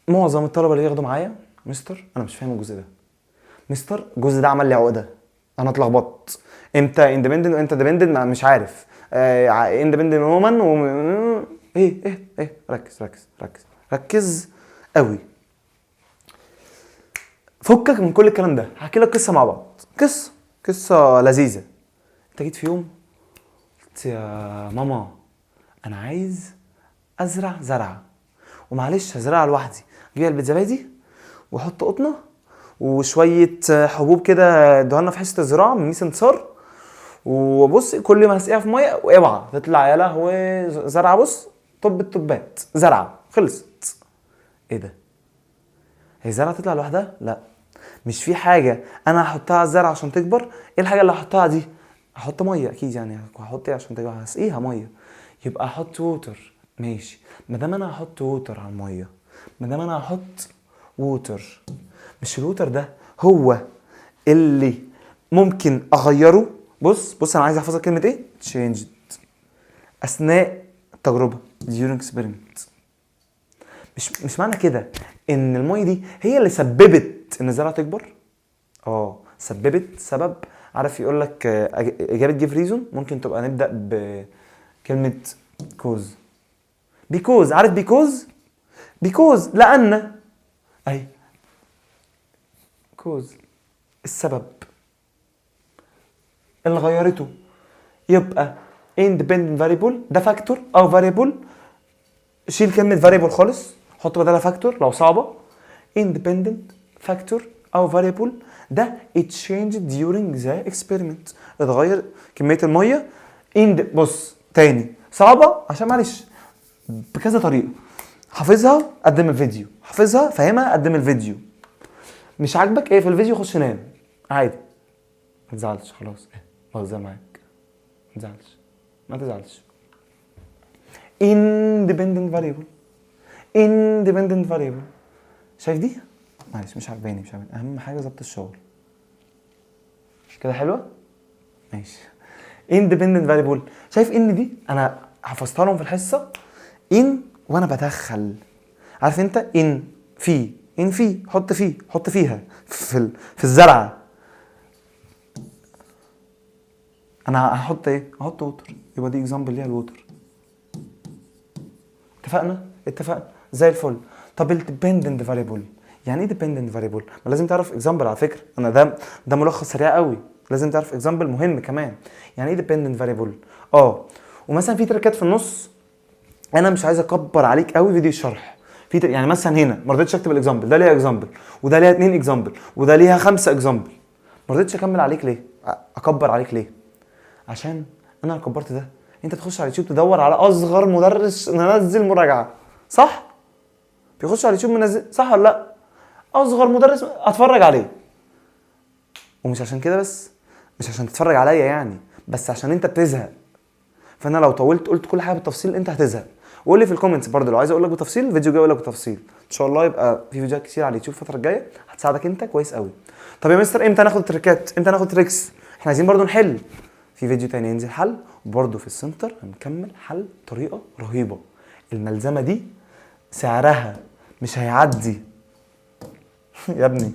معظم الطلبه اللي ياخدوا معايا مستر انا مش فاهم الجزء ده. مستر الجزء ده عمل لي عقده، انا اتلخبطت. امتى اندبندنت وامتى ديبندنت مش عارف. اندبندنت وومن ايه. ركز قوي. فكك من كل الكلام ده. هحكي لك قصه مع بعض، قصه لذيذه. انت جيت في يوم قلت يا ماما انا عايز ازرع زرعه، ومعلش هزرعها لوحدي. اجيب علبه زبادي واحط قطنه وشويه حبوب كده ادوها لنا في حصه الزراعه من ميس انتصار، وبص كل ما هسقيها في ميه واوعى تطلع يا لهوي زرعه. بص طب الطبات زرعه خلصت. ايه ده؟ هي زرعه تطلع لوحدها؟ لا، مش في حاجه انا هحطها على الزرعه عشان تكبر. ايه الحاجه اللي هحطها دي؟ هحط ميه اكيد. يعني هحط ايه عشان تكبر؟ هسقيها ميه، يبقى احط ووتر. ماشي، ما دام انا هحط ووتر على الميه، ما دام انا هحط ووتر، مش الووتر ده هو اللي ممكن اغيره؟ بص انا عايز احفظك كلمه ايه؟ changed اثناء التجربه during experiment. مش معنى كده ان الميه دي هي اللي سببت ان الزرعه تكبر. سببت سبب. عارف يقول لك اجابه جيف ريزون، ممكن تبقى نبدا بكلمه كوز. بيكوز. عارف بيكوز لان اي كوز السبب. اللي غيرته يبقى independent variable ده فاكتور او variable. شيل كلمه variable خالص، حط بدلها فاكتور لو صعبه. independent factor او variable ده it changed during the experiment. اتغير كميه الميه بص تاني صعبه عشان معلش بكذا طريقه. حافظها قدم الفيديو، حافظها فاهمها قدم الفيديو. مش عاجبك ايه في الفيديو خش نام عادي، ما تزعلش خلاص. بهزر معاك، ما تزعلش ما تزعلش. independent variable independent variable شايف دي؟ معلش مش عاجباني مش عاجباني. اهم حاجه ظبط الشغل كده حلوه ماشي. independent variable شايف ان دي انا حفظتها لهم في الحصه. ان وانا بدخل عارف انت ان في حط فيه حط فيها في الزرعه. انا هحط ايه؟ هحط ووتر، يبقى دي اكزامبل ليها الووتر. اتفقنا زي الفل. طب الديبندنت فاريبل يعني ايه ديبندنت فاريبل؟ ما لازم تعرف اكزامبل على فكره. انا ده ملخص سريع قوي، لازم تعرف اكزامبل مهم كمان. يعني ايه ديبندنت فاريبل؟ ومثلا في تركات في النص انا مش عايز اكبر عليك قوي فيديو الشرح. يعني مثلا هنا ما رضيتش اكتب الاكزامبل، ده ليها اكزامبل وده ليها 2 اكزامبل وده ليها 5 اكزامبل. ما رضيتش اكمل عليك ليه؟ اكبر عليك ليه؟ عشان انا لو كبرت ده انت تخش على اليوتيوب تدور على اصغر مدرس منزل مراجعه، صح؟ بيخش على اليوتيوب منزل، صح ولا لا؟ اصغر مدرس اتفرج عليه. ومش عشان كده بس، مش عشان تتفرج عليا يعني، بس عشان انت بتزهق. فانا لو طولت قلت كل حاجه بالتفصيل انت هتزهق. وقول لي في الكومنتس برضه لو عايز اقول لك بالتفصيل، الفيديو الجاي اقول لك بالتفصيل ان شاء الله. يبقى في فيديوهات كتير على اليوتيوب الفتره الجايه هتساعدك انت كويس قوي. طب يا مستر امتى ناخد تريكات؟ امتى ناخد تريكس؟ احنا عايزين برضه نحل. في فيديو تاني ينزل حل، وبرضه في السنتر هنكمل حل طريقه رهيبه. الملزمه دي سعرها مش هيعدي يا ابني.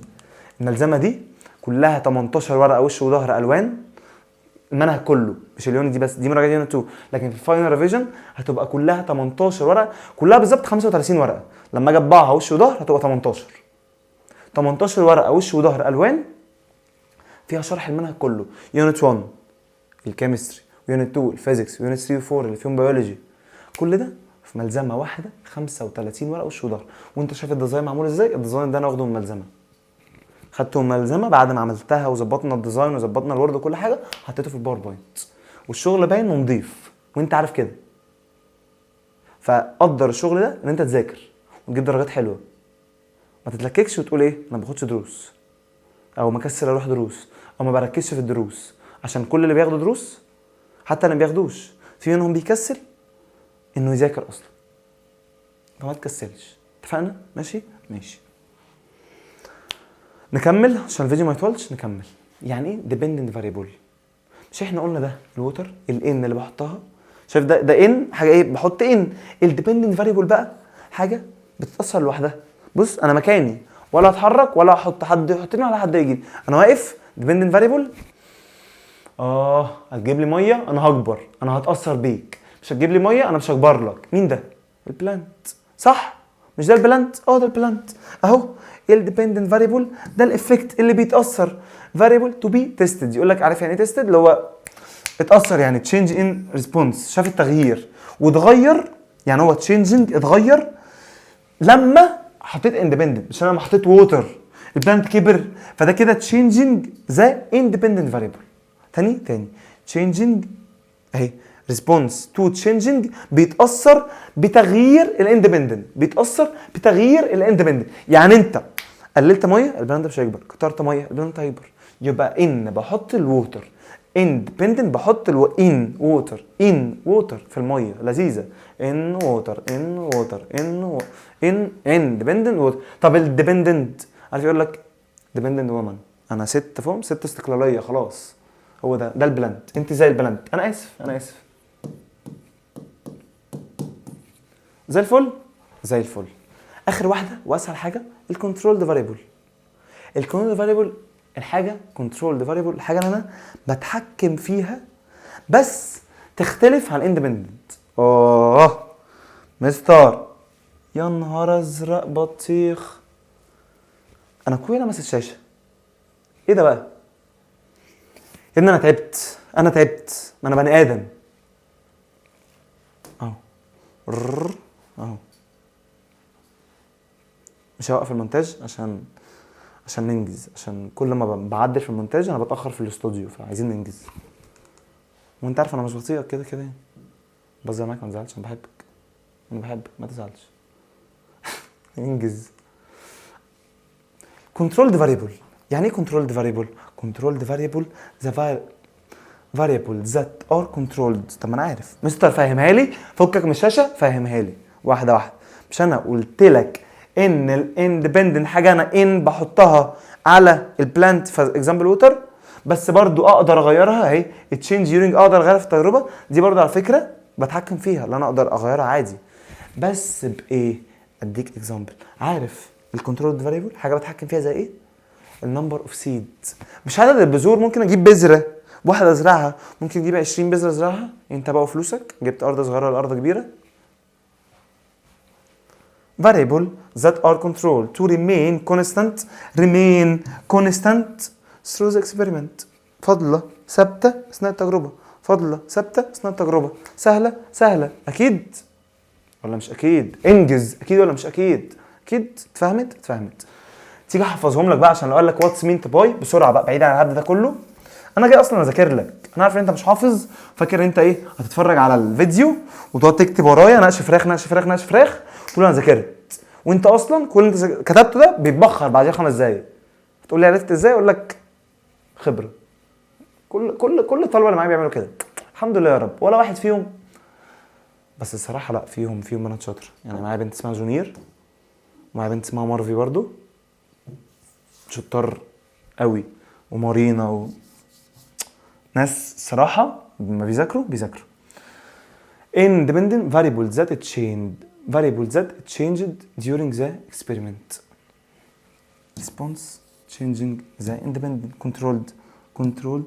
الملزمه دي كلها 18 ورقه وش وظهر الوان. المنهج كله مش اليونت دي بس، دي مراجعه يونت 2، لكن في الفاينل ريفيجن هتبقى كلها 18 ورقه، كلها بالظبط 35 ورقه. لما اجي اطبعها وش وظهر هتبقى 18 ورقه وش وظهر الوان فيها شرح المنهج كله. يونت 1 الكيمستري، ويونت 2 الفيزيكس، ويونت 3 و4 اللي فيهم بيولوجي. كل ده في ملزمه واحده 35 ورقه وش وظهر. وانت شايف الديزاين معمول ازاي؟ الديزاين ده انا واخده من الملزمه. خدته من الملزمه بعد ما عملتها وظبطنا الديزاين وظبطنا الورد وكل حاجه، حطيته في الباوربوينت والشغل باين ونضيف وانت عارف كده. فقدر الشغل ده ان انت تذاكر وتجيب درجات حلوه، ما تتلككش وتقول ايه انا ما باخدش دروس، او مكسل اروح دروس، او ما بركزش في الدروس. عشان كل اللي بياخدوا دروس حتى اللي ما بياخدوش في منهم بيكسل انه يذاكر اصلا. فما تكسلش. اتفقنا؟ ماشي نكمل عشان الفيديو ما يطولش. نكمل يعني ايه ديبندنت فاريبل؟ مش احنا قلنا ده الووتر الان اللي بحطها؟ شايف ده ان حاجه ايه بحط ان. الديبندنت فاريبل بقى حاجه بتتاثر لوحدها. بص انا مكاني ولا اتحرك ولا احط حد يحطني ولا حد يجي، انا واقف. ديبندنت فاريبل هتجيب لي ميه انا هكبر، انا هتاثر بيك. مش هتجيب لي ميه انا مش هكبر لك. مين ده؟ البلانت، صح؟ مش ده البلانت؟ ده البلانت اهو. الديبندنت فاريبل ده الافكت اللي بيتاثر. فاريبل تو بي تيستد، يقول لك عارف يعني ايه تيستد؟ اللي هو اتاثر يعني تشينج ان ريسبونس، شاف التغيير واتغير. يعني هو تشينجنج اتغير لما حطيت اندبندنت، مش انا لما حطيت ووتر البلانت كبر. فده كده تشينجنج ذا اندبندنت فاريبل. تاني تشينجنج اهي ريسبونس تو تشينجنج بيتاثر بتغيير الاندبندنت، بيتاثر بتغيير الاندبندنت. يعني انت قللت ميه البلانت مش هيكبر، كترت ميه البلانت هيكبر. يبقى ان بحط الووتر اندبندنت، بحط ان ووتر في الميه لذيذه. ان ووتر ان اندبندنت ووتر. طب الديبندنت عارف يقول لك ديبندنت وومن، انا ست فهم ست استقلاليه خلاص. هو ده البلانت. انت زي البلانت. انا اسف زي الفل. اخر واحده واسهل حاجه الكنترول فاريبل. الكنترول فاريبل الحاجه كنترول فاريبل الحاجه اللي انا بتحكم فيها بس تختلف عن الاندبندنت. مستر يا نهار ازرق بطيخ، انا كويس لمس الشاشه. ايه ده بقى يا ابني؟ انا تعبت انا تعبت، ما انا بني ادم اهو. اهو مش هوقف المونتاج عشان ننجز، عشان كل ما بعدل في المونتاج انا بتاخر في الاستوديو، فعايزين ننجز. وانت عارف انا مش بطيئك كده كده يعني. بهزر معاك، ما تزعلش، انا بحبك، انا بحبك، ما تزعلش. انجز. controlled variable. يعني ايه controlled variable؟ controlled variable the variable that are controlled. طب ما انا عارف مستر، فاهمها لي، فكك من الشاشه، فاهمها لي واحده واحده. مش انا قلت لك ان الاندبندنت حاجه انا ان بحطها على البلانت في اكزامبل ووتر، بس برضو اقدر اغيرها اهي، تشينج يورينج، اقدر اغيرها في التجربه دي برضو على فكره بتحكم فيها، اللي انا اقدر اغيرها عادي. بس بايه؟ اديك اكزامبل. عارف الكنترول فاريبل حاجه بتحكم فيها زي ايه؟ النمبر اوف سيد. مش عدد البذور، ممكن اجيب بذره واحده ازرعها، ممكن اجيب 20 بذره ازرعها. انت بقى وفلوسك جبت ارض صغيره ولا ارض كبيره. variable that are controlled to remain constant through the experiment. فضلة ثابتة أثناء التجربة، فضلة ثابتة أثناء التجربة. سهلة أكيد ولا مش أكيد؟ انجز، أكيد ولا مش أكيد؟ أكيد. اتفهمت. تيجي أحفظهم لك بقى، عشان لو قال لك واتس مين باي بسرعة بقى، بعيد عن الهبد ده كله. أنا جاي أصلا أذاكر لك، أنا عارف إن أنت مش حافظ، فاكر أنت إيه؟ هتتفرج على الفيديو وتقعد تكتب ورايا نقش فراخ تقول أنا ذاكرت، وانت اصلا كل اللي انت كتبته ده بيتبخر بعدها 5 دقايق. تقول لي عرفت ازاي؟ اقول لك خبره. كل الطلبه اللي معايا بيعملوا كده، الحمد لله يا رب، ولا واحد فيهم. بس الصراحه لا، فيهم بنات شاطره يعني. معايا بنت اسمها جونير، ومعايا بنت اسمها مارفي برضو، شطار قوي، ومارينا ناس صراحه ما بيذاكروا. independent variables that changed during the experiment. Response changing the independent control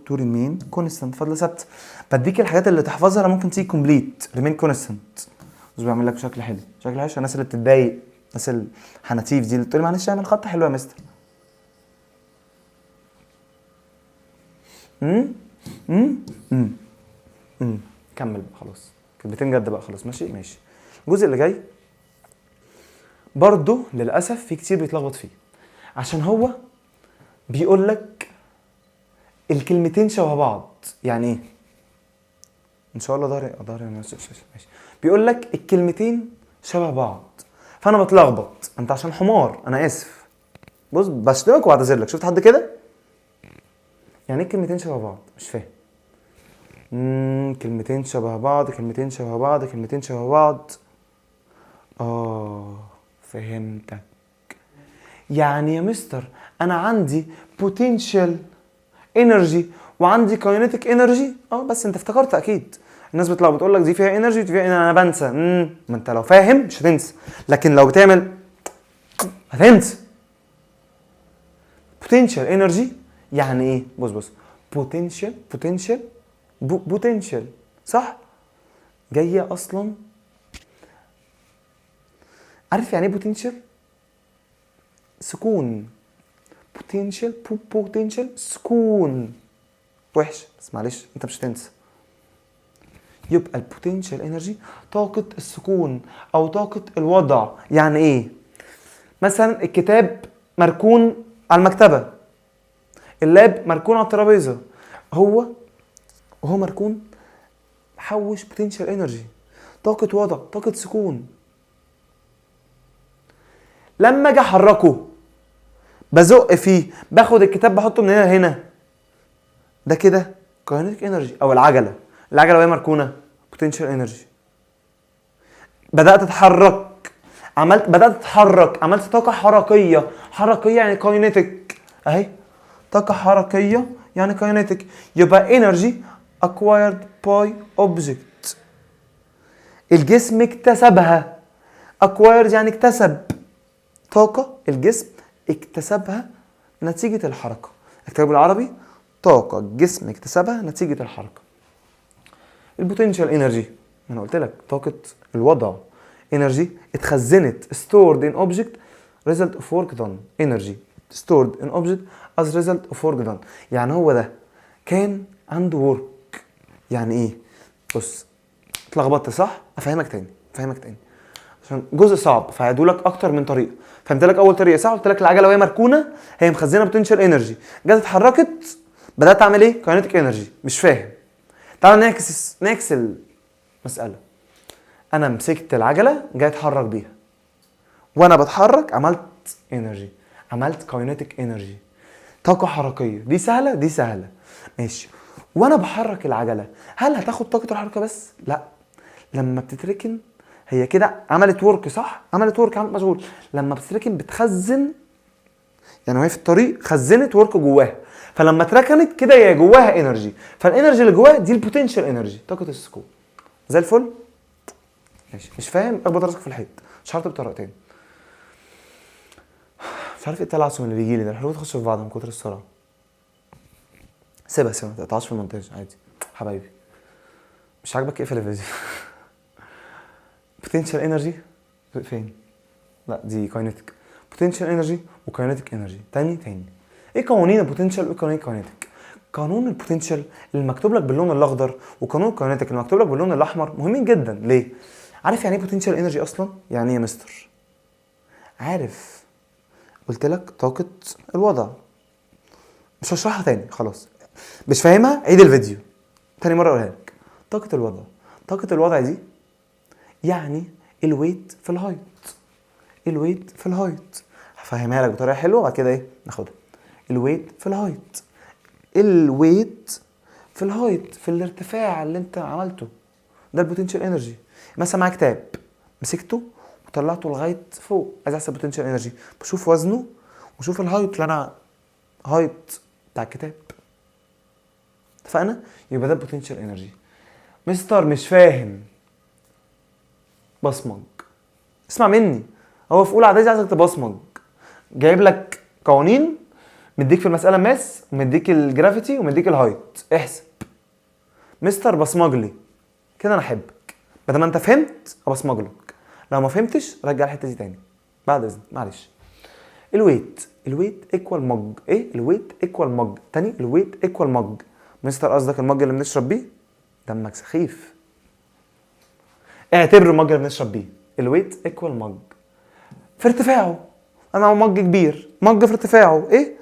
to remain constant. فضل ثابت. بديك الحاجات اللي تحفظها ممكن تيجي complete remain constant. بس بعمل لك بشكل حلو، عشان الناس اللي بتتضايق، الناس الحناتيف دي اللي تقول لي معلش اعمل خط حلو يا مستر. كمل بقى خلاص، كلمتين جد بقى خلاص. ماشي. الجزء اللي جاي برضو للاسف في كتير بيتلخبط فيه، عشان هو بيقول لك الكلمتين شبه بعض. يعني ايه؟ ان شاء الله ضهري ماشي. بيقول لك الكلمتين شبه بعض، فانا بتلخبط. انت عشان حمار، انا اسف، بص بشتمك واعتذر لك. شفت حد كده؟ يعني ايه كلمتين شبه بعض؟ مش فاهم. كلمتين شبه بعض. فهمتك. يعني يا مستر انا عندي potential energy وعندي kinetic energy. بس انت افتكرت اكيد. الناس بتقول لك دي فيها energy ودي فيها انا بنسى. ما انت لو فاهم مش هتنسى، لكن لو بتعمل هتنسى. potential energy يعني ايه؟ بص potential صح؟ جايه اصلا. عارف يعني ايه potential؟ سكون. potential سكون وحش، بس معلش انت مش هتنسى. يبقى البوتنشال انرجي طاقة السكون او طاقة الوضع. يعني ايه؟ مثلا الكتاب مركون على المكتبة، اللاب مركون على الترابيزة، وهو مركون حوش بوتنشال انرجي، طاقة وضع، طاقة سكون. لما اجي احركه بزق فيه، باخد الكتاب بحطه من هنا لهنا، ده كده كاينيتيك انرجي. او العجله وهي مركونه بوتنشال انرجي. بدات اتحرك، عملت طاقه حركيه يعني كاينيتيك اهي، طاقه حركيه يعني كاينيتيك. يبقى انرجي acquired by object، الجسم اكتسبها. acquired يعني اكتسب طاقه، الجسم اكتسبها نتيجة الحركة. اكتب بالعربي طاقة الجسم اكتسبها نتيجة الحركة. البوتنشال انرجي انا قلت لك طاقة الوضع، انرجي اتخزنت stored in object result of work done. energy stored in object as result of work done. يعني هو ده كان عنده work يعني ايه؟ بص اتلخبطت صح؟ افهمك تاني عشان جزء صعب فهدولك اكتر من طريقه. فهمت لك اول طريقه صح؟ قلت لك العجله وهي مركونه هي مخزنه بوتنشال انرجي، جت اتحركت بدات اعمل ايه؟ كاينيتيك انرجي. مش فاهم. تعال نعكس المساله. انا مسكت العجله جاي اتحرك بيها، وانا بتحرك عملت انرجي، عملت كاينيتيك انرجي، طاقه حركيه. دي سهله دي سهله ماشي. وانا بحرك العجله هل هتاخد طاقه الحركه بس؟ لا، لما بتتركن هي كده عملت ورك صح؟ عملت مشغول. لما بتتركن بتخزن، يعني وهي في الطريق خزنت ورك جواها، فلما اتركنت كده هي جواها انرجي، فالانرجي اللي جواها دي البوتنشال انرجي، طاقه السكون. زي الفل ماشي. مش فاهم؟ اخبط راسك في الحيط. شرط بطريقتين. مش عارف ايه التلعثم اللي بيجي لي ده، الحروف تخش في بعض من كتر السرعه. سيبها ما تقطعش في المونتاج عادي حبايبي. مش عاجبك اقفل الفيديو. بوتنشال انرجي فين؟ لا دي كاينيتيك. بوتنشال انرجي وكاينيتيك انرجي. تاني ايه قوانين البوتنشال وايه قوانين الكاينيتيك؟ قانون البوتنشال اللي مكتوب لك باللون الاخضر وقانون الكاينيتيك اللي مكتوب لك باللون الاحمر مهمين جدا. ليه؟ عارف يعني ايه بوتنشال انرجي اصلا؟ يعني ايه يا مستر؟ عارف قلت لك طاقه الوضع. مش هشرحها تاني خلاص. مش فاهمها؟ عيد الفيديو تاني مره اقولها لك. طاقه الوضع دي يعني الويت في الهايت. هفهمها لك بطريقه حلوه وبعد كده ايه ناخدها. الويت في الهايت في الارتفاع اللي انت عملته، ده البوتنشال انرجي. مثلا معاك كتاب مسكته وطلعته لغايه فوق، عايز احسب بوتنشال انرجي، بشوف وزنه وشوف الهايت اللي انا هايت بتاع الكتاب. اتفقنا؟ يبقى ده البوتنشال انرجي. مستر مش فاهم. بصمج. اسمع مني، هو في اولى اعدادي عايزك تبصمج. جايب لك قوانين، مديك في المساله ماس ومديك الجرافيتي ومديك الهايت، احسب. مستر بصمج لي كده انا احبك. بدل ما انت فهمت ابصمج لك، لو ما فهمتش رجع الحته دي تاني بعد اذنك معلش. الويت ايكوال مج. ايه الويت ايكوال مج؟ تاني الويت ايكوال مج. مستر قصدك المج اللي بنشرب بيه؟ دمك سخيف. اعتبره المج اللي بنشرب بيه. الويت ايكوال مج في ارتفاعه. انا مج كبير، مج في ارتفاعه ايه؟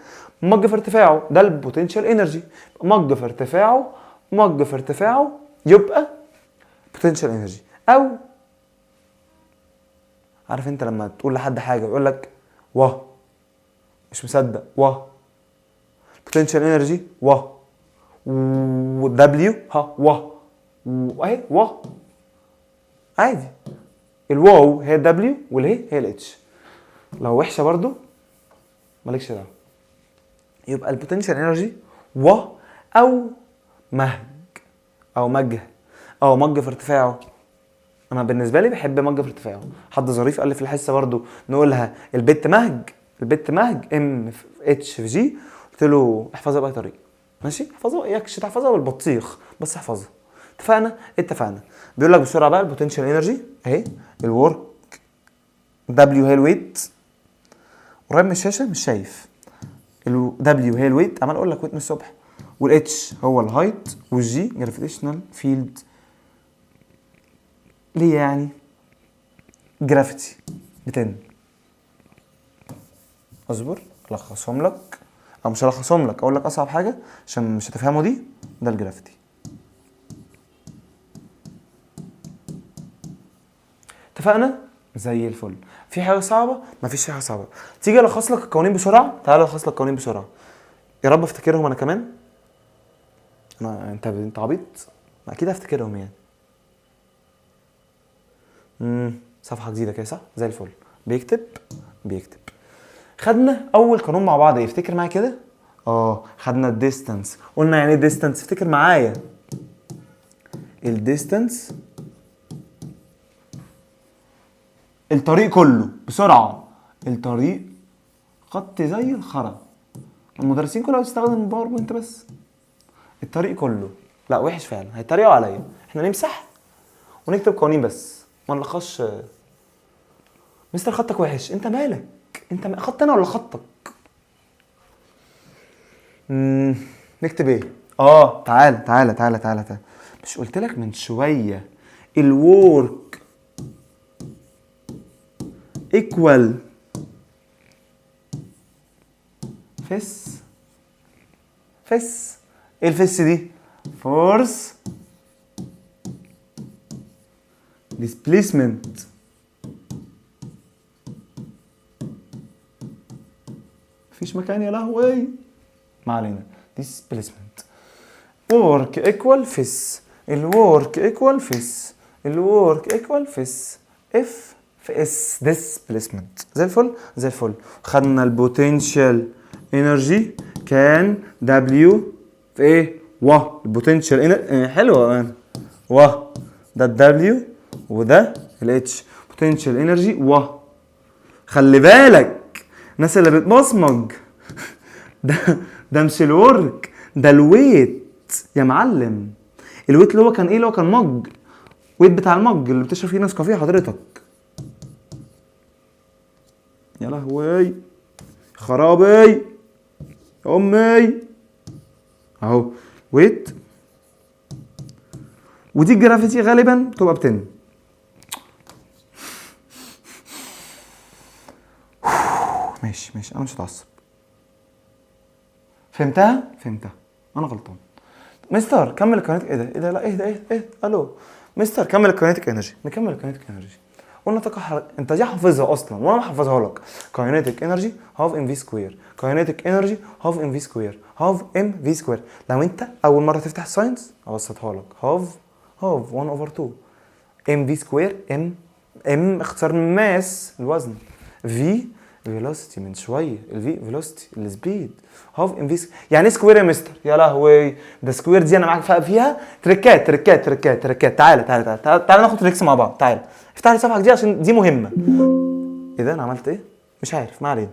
مج في ارتفاعه ده البوتنشال انرجي. مج في ارتفاعه يبقى بوتنشال انرجي. او عارف انت لما تقول لحد حاجه يقول لك واه مش مصدق، واه بوتنشال انرجي واه والدبليو ها واه اهي واه عادي. الواو هي الدبليو والهي هي الاتش. لو وحشه برضو مالكش دعوه. يبقى البوتنشال انرجي و او مهج او مج في ارتفاعه. انا بالنسبه لي بحب مج في ارتفاعه. حد ظريف قال لي في الحصه برضو نقولها البت مهج ام في اتش في جي. قلت له احفظها باي طريقه ماشي. احفظها اياكش تحفظها بالبطيخ بس احفظها. اتفقنا. بيقول لك بسرعه بقى البوتنشال انرجي اهي. الورك دبليو هي الويت، قريب من الشاشه مش شايف. الدبليو هي الويت، عمال اقول لك ويت من الصبح، والاتش هو الهايت، والجي جرافيتيشنال فيلد ليه يعني جرافيتي بتن. اصبر الخصهم لك او مش هلخصهم لك، اقول لك اصعب حاجه عشان مش هتفهموا دي. ده الجرافيتي. اتفقنا؟ زي الفل. في حاجه صعبه؟ مفيش حاجه صعبه. تيجي الخص لك القوانين بسرعه. تعال الخص لك القوانين بسرعه يا رب افتكرهم انا كمان. انت عبيط؟ اكيد هفتكرهم يعني. صفحه جديده كده صح؟ زي الفل. بيكتب. خدنا اول قانون مع بعض. افتكر معايا كده. خدنا الديستانس. قلنا يعني ايه ديستانس؟ افتكر معايا. الديستانس الطريق كله بسرعه. الطريق خط زي الخرا. المدرسين كلهم بيستخدموا باوربوينت بس. الطريق كله. لا وحش فعلا، هيتريقوا عليا. احنا نمسح ونكتب قوانين بس ما نلخصش. مستر خطك وحش. انت مالك؟ انت خط انا ولا خطك؟ نكتب ايه؟ تعال. مش قلت لك من شويه الورك ايكوال فيس؟ فيس ايه الفيس دي؟ فورس ديسبليسمنت. مفيش مكان يا لهوي، ما علينا. ديسبليسمنت ورك ايكوال فيس، الورك ايكوال فيس، الورك ايكوال فيس اف في اس ديسبليسمنت. زي الفل زي الفل. خدنا البوتنشال انرجي كان دبليو في ايه؟ البوتنشال حلوه انا ده الدبليو وده الاتش. بوتنشال انرجي خلي بالك الناس اللي بتبصمج ده مش الورك، ده الويت يا معلم. الويت اللي هو كان ايه؟ اللي هو كان مج، ويت بتاع المج اللي بتشرب فيه نسكافيه حضرتك. يا لهوي خرابي يا امي اهو ويت. ودي الجرافيتي غالبا بتبقى بتن. ماشي انا مش هتعصب. فهمتها انا غلطان. مستر كمل الكاينيتيك. ايه ده لا ايه الو مستر كمل الكاينيتيك انرجي. نكمل الكاينيتيك انرجي. قلنا طاقه انت دي حافظها اصلا وانا محفظها لك. كاينيتيك انرجي هاف ام في سكوير، كاينيتيك انرجي هاف ام في سكوير، هاف ام في سكوير. لو انت اول مره تفتح الساينس ابسطها لك، هاف 1 اوفر 2 ام في سكوير. ام اختصار من ماس الوزن، في فيلوسيتي من شويه، الفي فيلوسيتي السبيد. هاف ام في يعني ايه سكوير يا مستر؟ يا لهوي ده سكوير دي انا معاك فيها تريكات. تعالى ناخد تريكس مع بعض. تعالى افتح لي صفحه جديده عشان دي مهمه. ايه ده انا عملت ايه؟ مش عارف، ما علينا.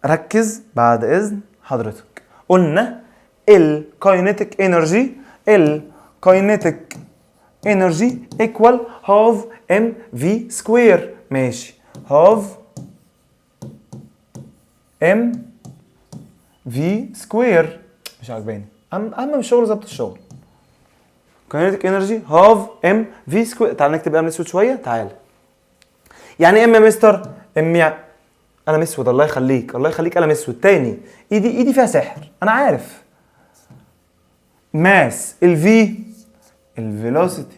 ركز بعد اذن حضرتك. قلنا الكاينيتيك انرجي ايكوال هاف ام في سكوير. ماشي هاف ام في سكوير مش عاجباني. اهم من الشغل ظبط الشغل. كاينيتيك انرجي هاف ام في سكوير. تعال نكتب قلم اسود شويه. تعال يعني ام يا مستر؟ ام يعني قلم اسود. الله يخليك قلم اسود تاني. ايدي فيها سحر انا عارف. ماس الفي الفيلوسيتي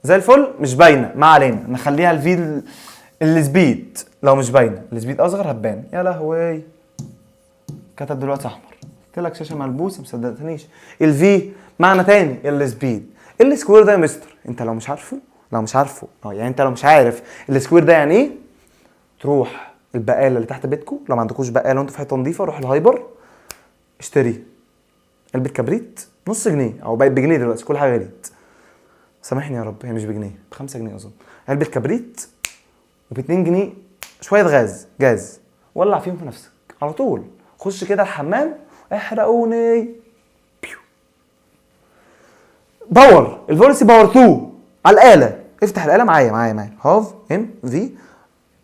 زي الفل. مش باينه ما علينا، نخليها الفي السبيد. لو مش باينه السبيد اصغر هتبان. يا لهوي كتب دلوقتي احمر. قلت لك شاشه ملبوسه ما صدقتنيش. الفي معنى تاني السبيد. السكوير ده يا مستر انت لو مش عارفه يعني انت لو مش عارف السكوير ده يعني ايه، تروح البقاله اللي تحت بيتكم. لو ما عندكوش بقاله وانتوا في حته نظيفه روح الهايبر اشتري علبه كبريت نص جنيه او بقت بجنيه دلوقتي، كل حاجه غليت سامحني يا رب. هي مش بجنيه، ب5 جنيه اظن. علبه كبريت وب2 جنيه شويه جاز ولع فيهم في نفسك على طول. خش كده الحمام احرقوني. باور الفولسي باور 2 على الاله. افتح الاله معايا هاف ام في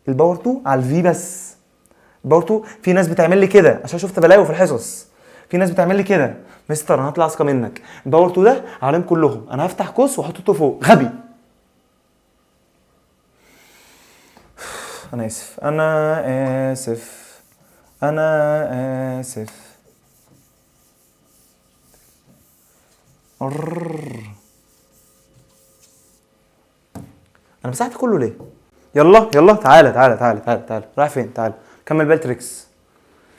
الباور 2 على الفي بس. الباور 2 في ناس بتعمل لي كده عشان شفت بلاوي في الحصص. في ناس بتعمل لي كده مستر انا هطلع اسقى منك. الباور 2 ده عليهم كلهم، انا هفتح قوس واحطه فوق. غبي. انا اسف. انا مسحت كله ليه؟ يلا تعالى رايح فين؟ تعالى كمل بقى التريكس.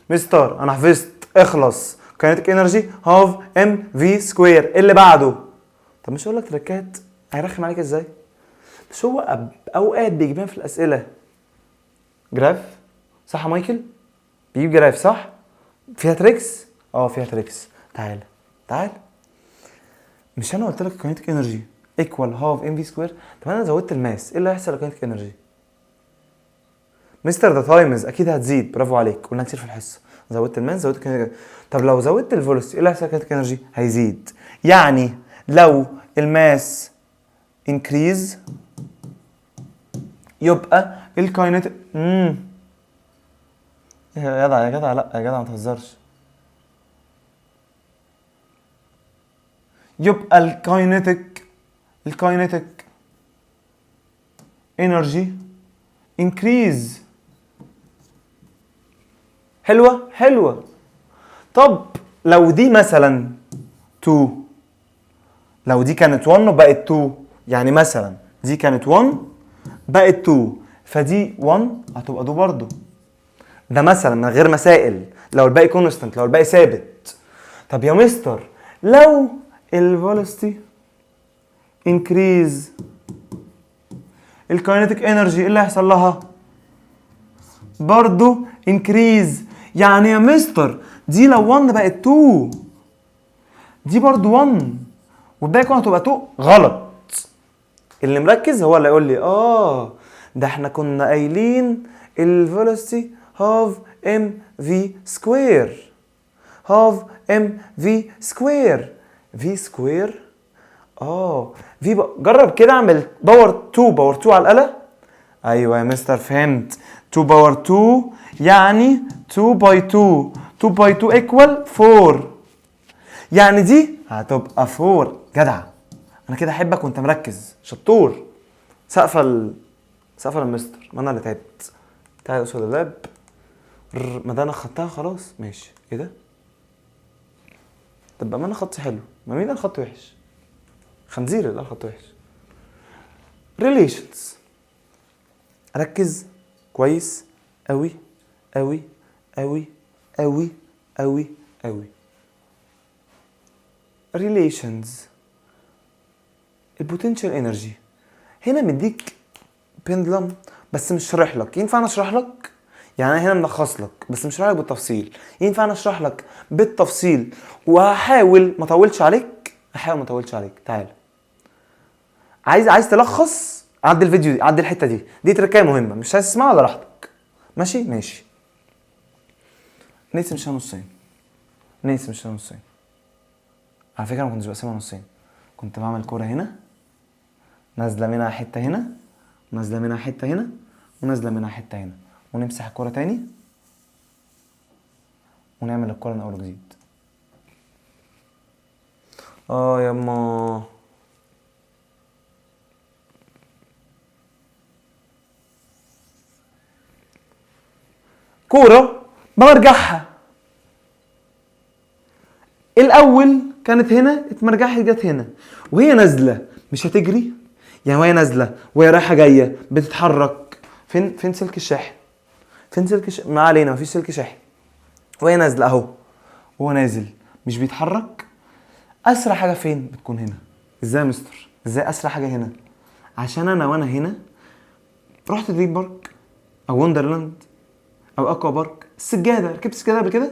مستر انا حفظت. اخلص. كاينيتيك انرجي هاف ام في سكوير. اللي بعده طب مش هقول لك تريكات هيرخم عليك ازاي؟ مش هو اوقات بيجيبها في الاسئله جراف صح يا مايكل؟ بيجيب جراف صح؟ فيها تريكس؟ فيها تريكس. تعال مش انا قلت لك كاينيتيك انرجي ايكوال هاف ام في سكوير؟ طب انا زودت الماس ايه اللي هيحصل لكاينيتيك انرجي؟ مستر ده تايمز اكيد هتزيد. برافو عليك قلنا كتير في الحصه. زودت الماس زودت كاينيتيك. طب لو زودت الفيلوسيتي ايه اللي هيحصل لكاينيتيك انرجي؟ هيزيد. يعني لو الماس انكريز يبقى الكاينيتيك يا جدع يا جدع، لا يا جدع ما تهزرش. يبقى الكاينيتيك انرجي انكريز. حلوة. طب لو دي مثلا 2، لو دي كانت 1 وبقت 2، يعني مثلا دي كانت 1 بقت 2، فدي 1 هتبقى 2 برضه. ده مثلا من غير مسائل، لو الباقي كونستنت، لو الباقي ثابت. طب يا مستر لو الفيلوسيتي انكريز، الكاينيتيك انرجي ايه اللي هيحصل لها؟ برضه انكريز. يعني يا مستر دي لو 1 بقت 2، دي برضه 1 والباقي كله هتبقى 2. غلط. اللي مركز هو اللي يقول لي ده احنا كنا قايلين الفيلوسيتي هاف ام في سكوير، هاف ام في سكوير. في سكوير في جرب كده اعمل باور 2 باور 2 على الآلة. ايوه يا مستر فهمت. 2 باور 2 يعني 2 باي 2، 2 باي 2 ايكوال 4، يعني دي هتبقى 4. جدع، انا كده احبك وانت مركز شطور. سقفه المستر، ما انا اللي تعبت. تعالى قصاد اللاب. ما ده انا خدتها خلاص ماشي. ايه ده؟ طب ما انا خطي حلو، ما مين قال خط وحش؟ خنزير اللي قال خط وحش. ريليشنز، ركز كويس قوي قوي قوي قوي قوي قوي. ريليشنز، البوتنشال انرجي هنا مديك بندلم بس مش شارح لك. ينفع انا اشرح لك؟ يعني انا هنا ملخص لك بس مش شارح لك بالتفصيل. ينفع انا اشرح لك بالتفصيل وهحاول ما اطولش عليك. تعال، عايز تلخص، عدي الفيديو دي، عدي الحته دي تركيه مهمه. مش عايز تسمعها ولا راحتك. ماشي. نقسم الشاشة نصين. على فكره ما كنتش بقسمها نصين، كنت بعمل كوره هنا نازله منها حته هنا، ونازله منها حته هنا، ونازله منها حته هنا، ونمسح الكوره تاني ونعمل الكوره من اول وجديد. ياما كوره برجعها. الاول كانت هنا اتمرجحت جت هنا، وهي نازله مش هتجري يعني، وهي نازله وهي رايحه جايه بتتحرك. فين سلك الشاحن؟ ما علينا، مفيش سلك شاحن. وهي نازله اهو، وهو نازل مش بيتحرك. اسرع حاجه فين؟ بتكون هنا. ازاي يا مستر؟ ازاي اسرع حاجه هنا؟ عشان وانا هنا رحت دريم بارك او وندرلاند او اكوا بارك. السجاده، ركبت السجاده قبل كده؟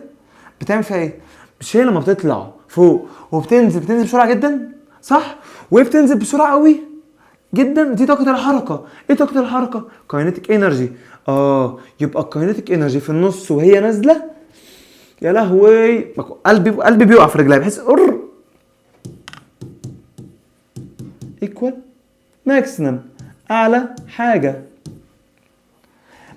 بتعمل فيها ايه؟ مش هي لما بتطلع فوق وبتنزل بسرعه جدا، صح؟ وهي بتنزل بسرعه قوي جدا، دي طاقه الحركه. ايه طاقه الحركه؟ كاينيتيك انرجي. يبقى الكاينيتيك انرجي في النص وهي نازله. يا لهوي، قلبي بيقع في رجلي، بحس ايكوال ماكسيمم، اعلى حاجه.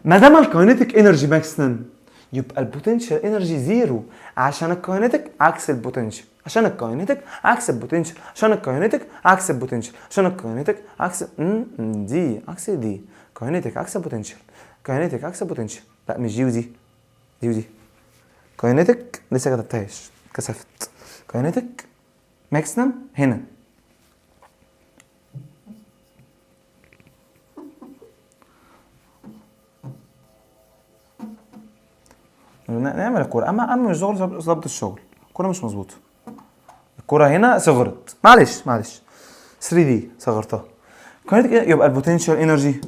ما دام الكاينيتيك انرجي ماكسيمم يبقى البوتنشال انرجي زيرو، عشان الكاينيتيك عكس البوتنشال، عشان الكاينيتيك عكس البوتنشال، عشان الكاينيتيك عكس البوتنشال، عشان الكاينيتيك عكس دي عكس دي. كاينيتيك عكس البوتنشال، كاينيتيك عكس البوتنشال. لا مش دي ودي، دي ودي. كاينيتيك لسه كتبتهاش، كسفت. كاينيتيك ماكسيمم هنا. نعمل الكوره. اما مش شغل ظبط الشغل، الكوره مش مظبوطه. الكوره هنا صغرت، معلش 3 دي صغرتها. كاينيتيك يبقى البوتنشال انرجي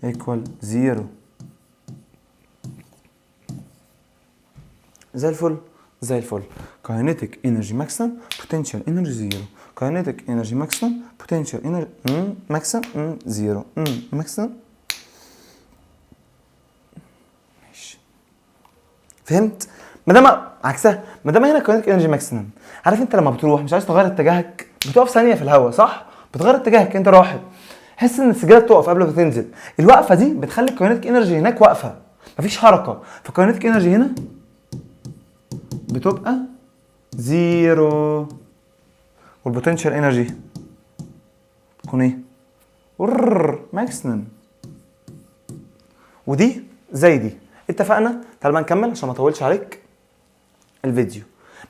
ايكوال زيرو. زي الفل. كاينيتيك انرجي ماكسيمم، بوتنشال انرجي زيرو. كاينيتيك انرجي ماكسيمم، بوتنشال انرجي ماكسيمم زيرو. ماكسيمم. فهمت؟ ما دام عكسها، ما دام هنا كاينيتيك انرجي ماكسيمم. عارف انت لما بتروح مش عايز تغير اتجاهك، بتقف ثانيه في الهواء، صح؟ بتغير اتجاهك، انت راحت حس ان السجاده بتقف قبل ما تنزل. الوقفه دي بتخلي الكاينتيك انرجي هناك واقفه، مفيش حركه، فالكاينتيك انرجي هنا بتبقى زيرو، والبوتنشال انرجي تكون ايه؟ ماكسيمم. ودي زي دي. اتفقنا؟ تعال بقى نكمل عشان ما اطولش عليك الفيديو.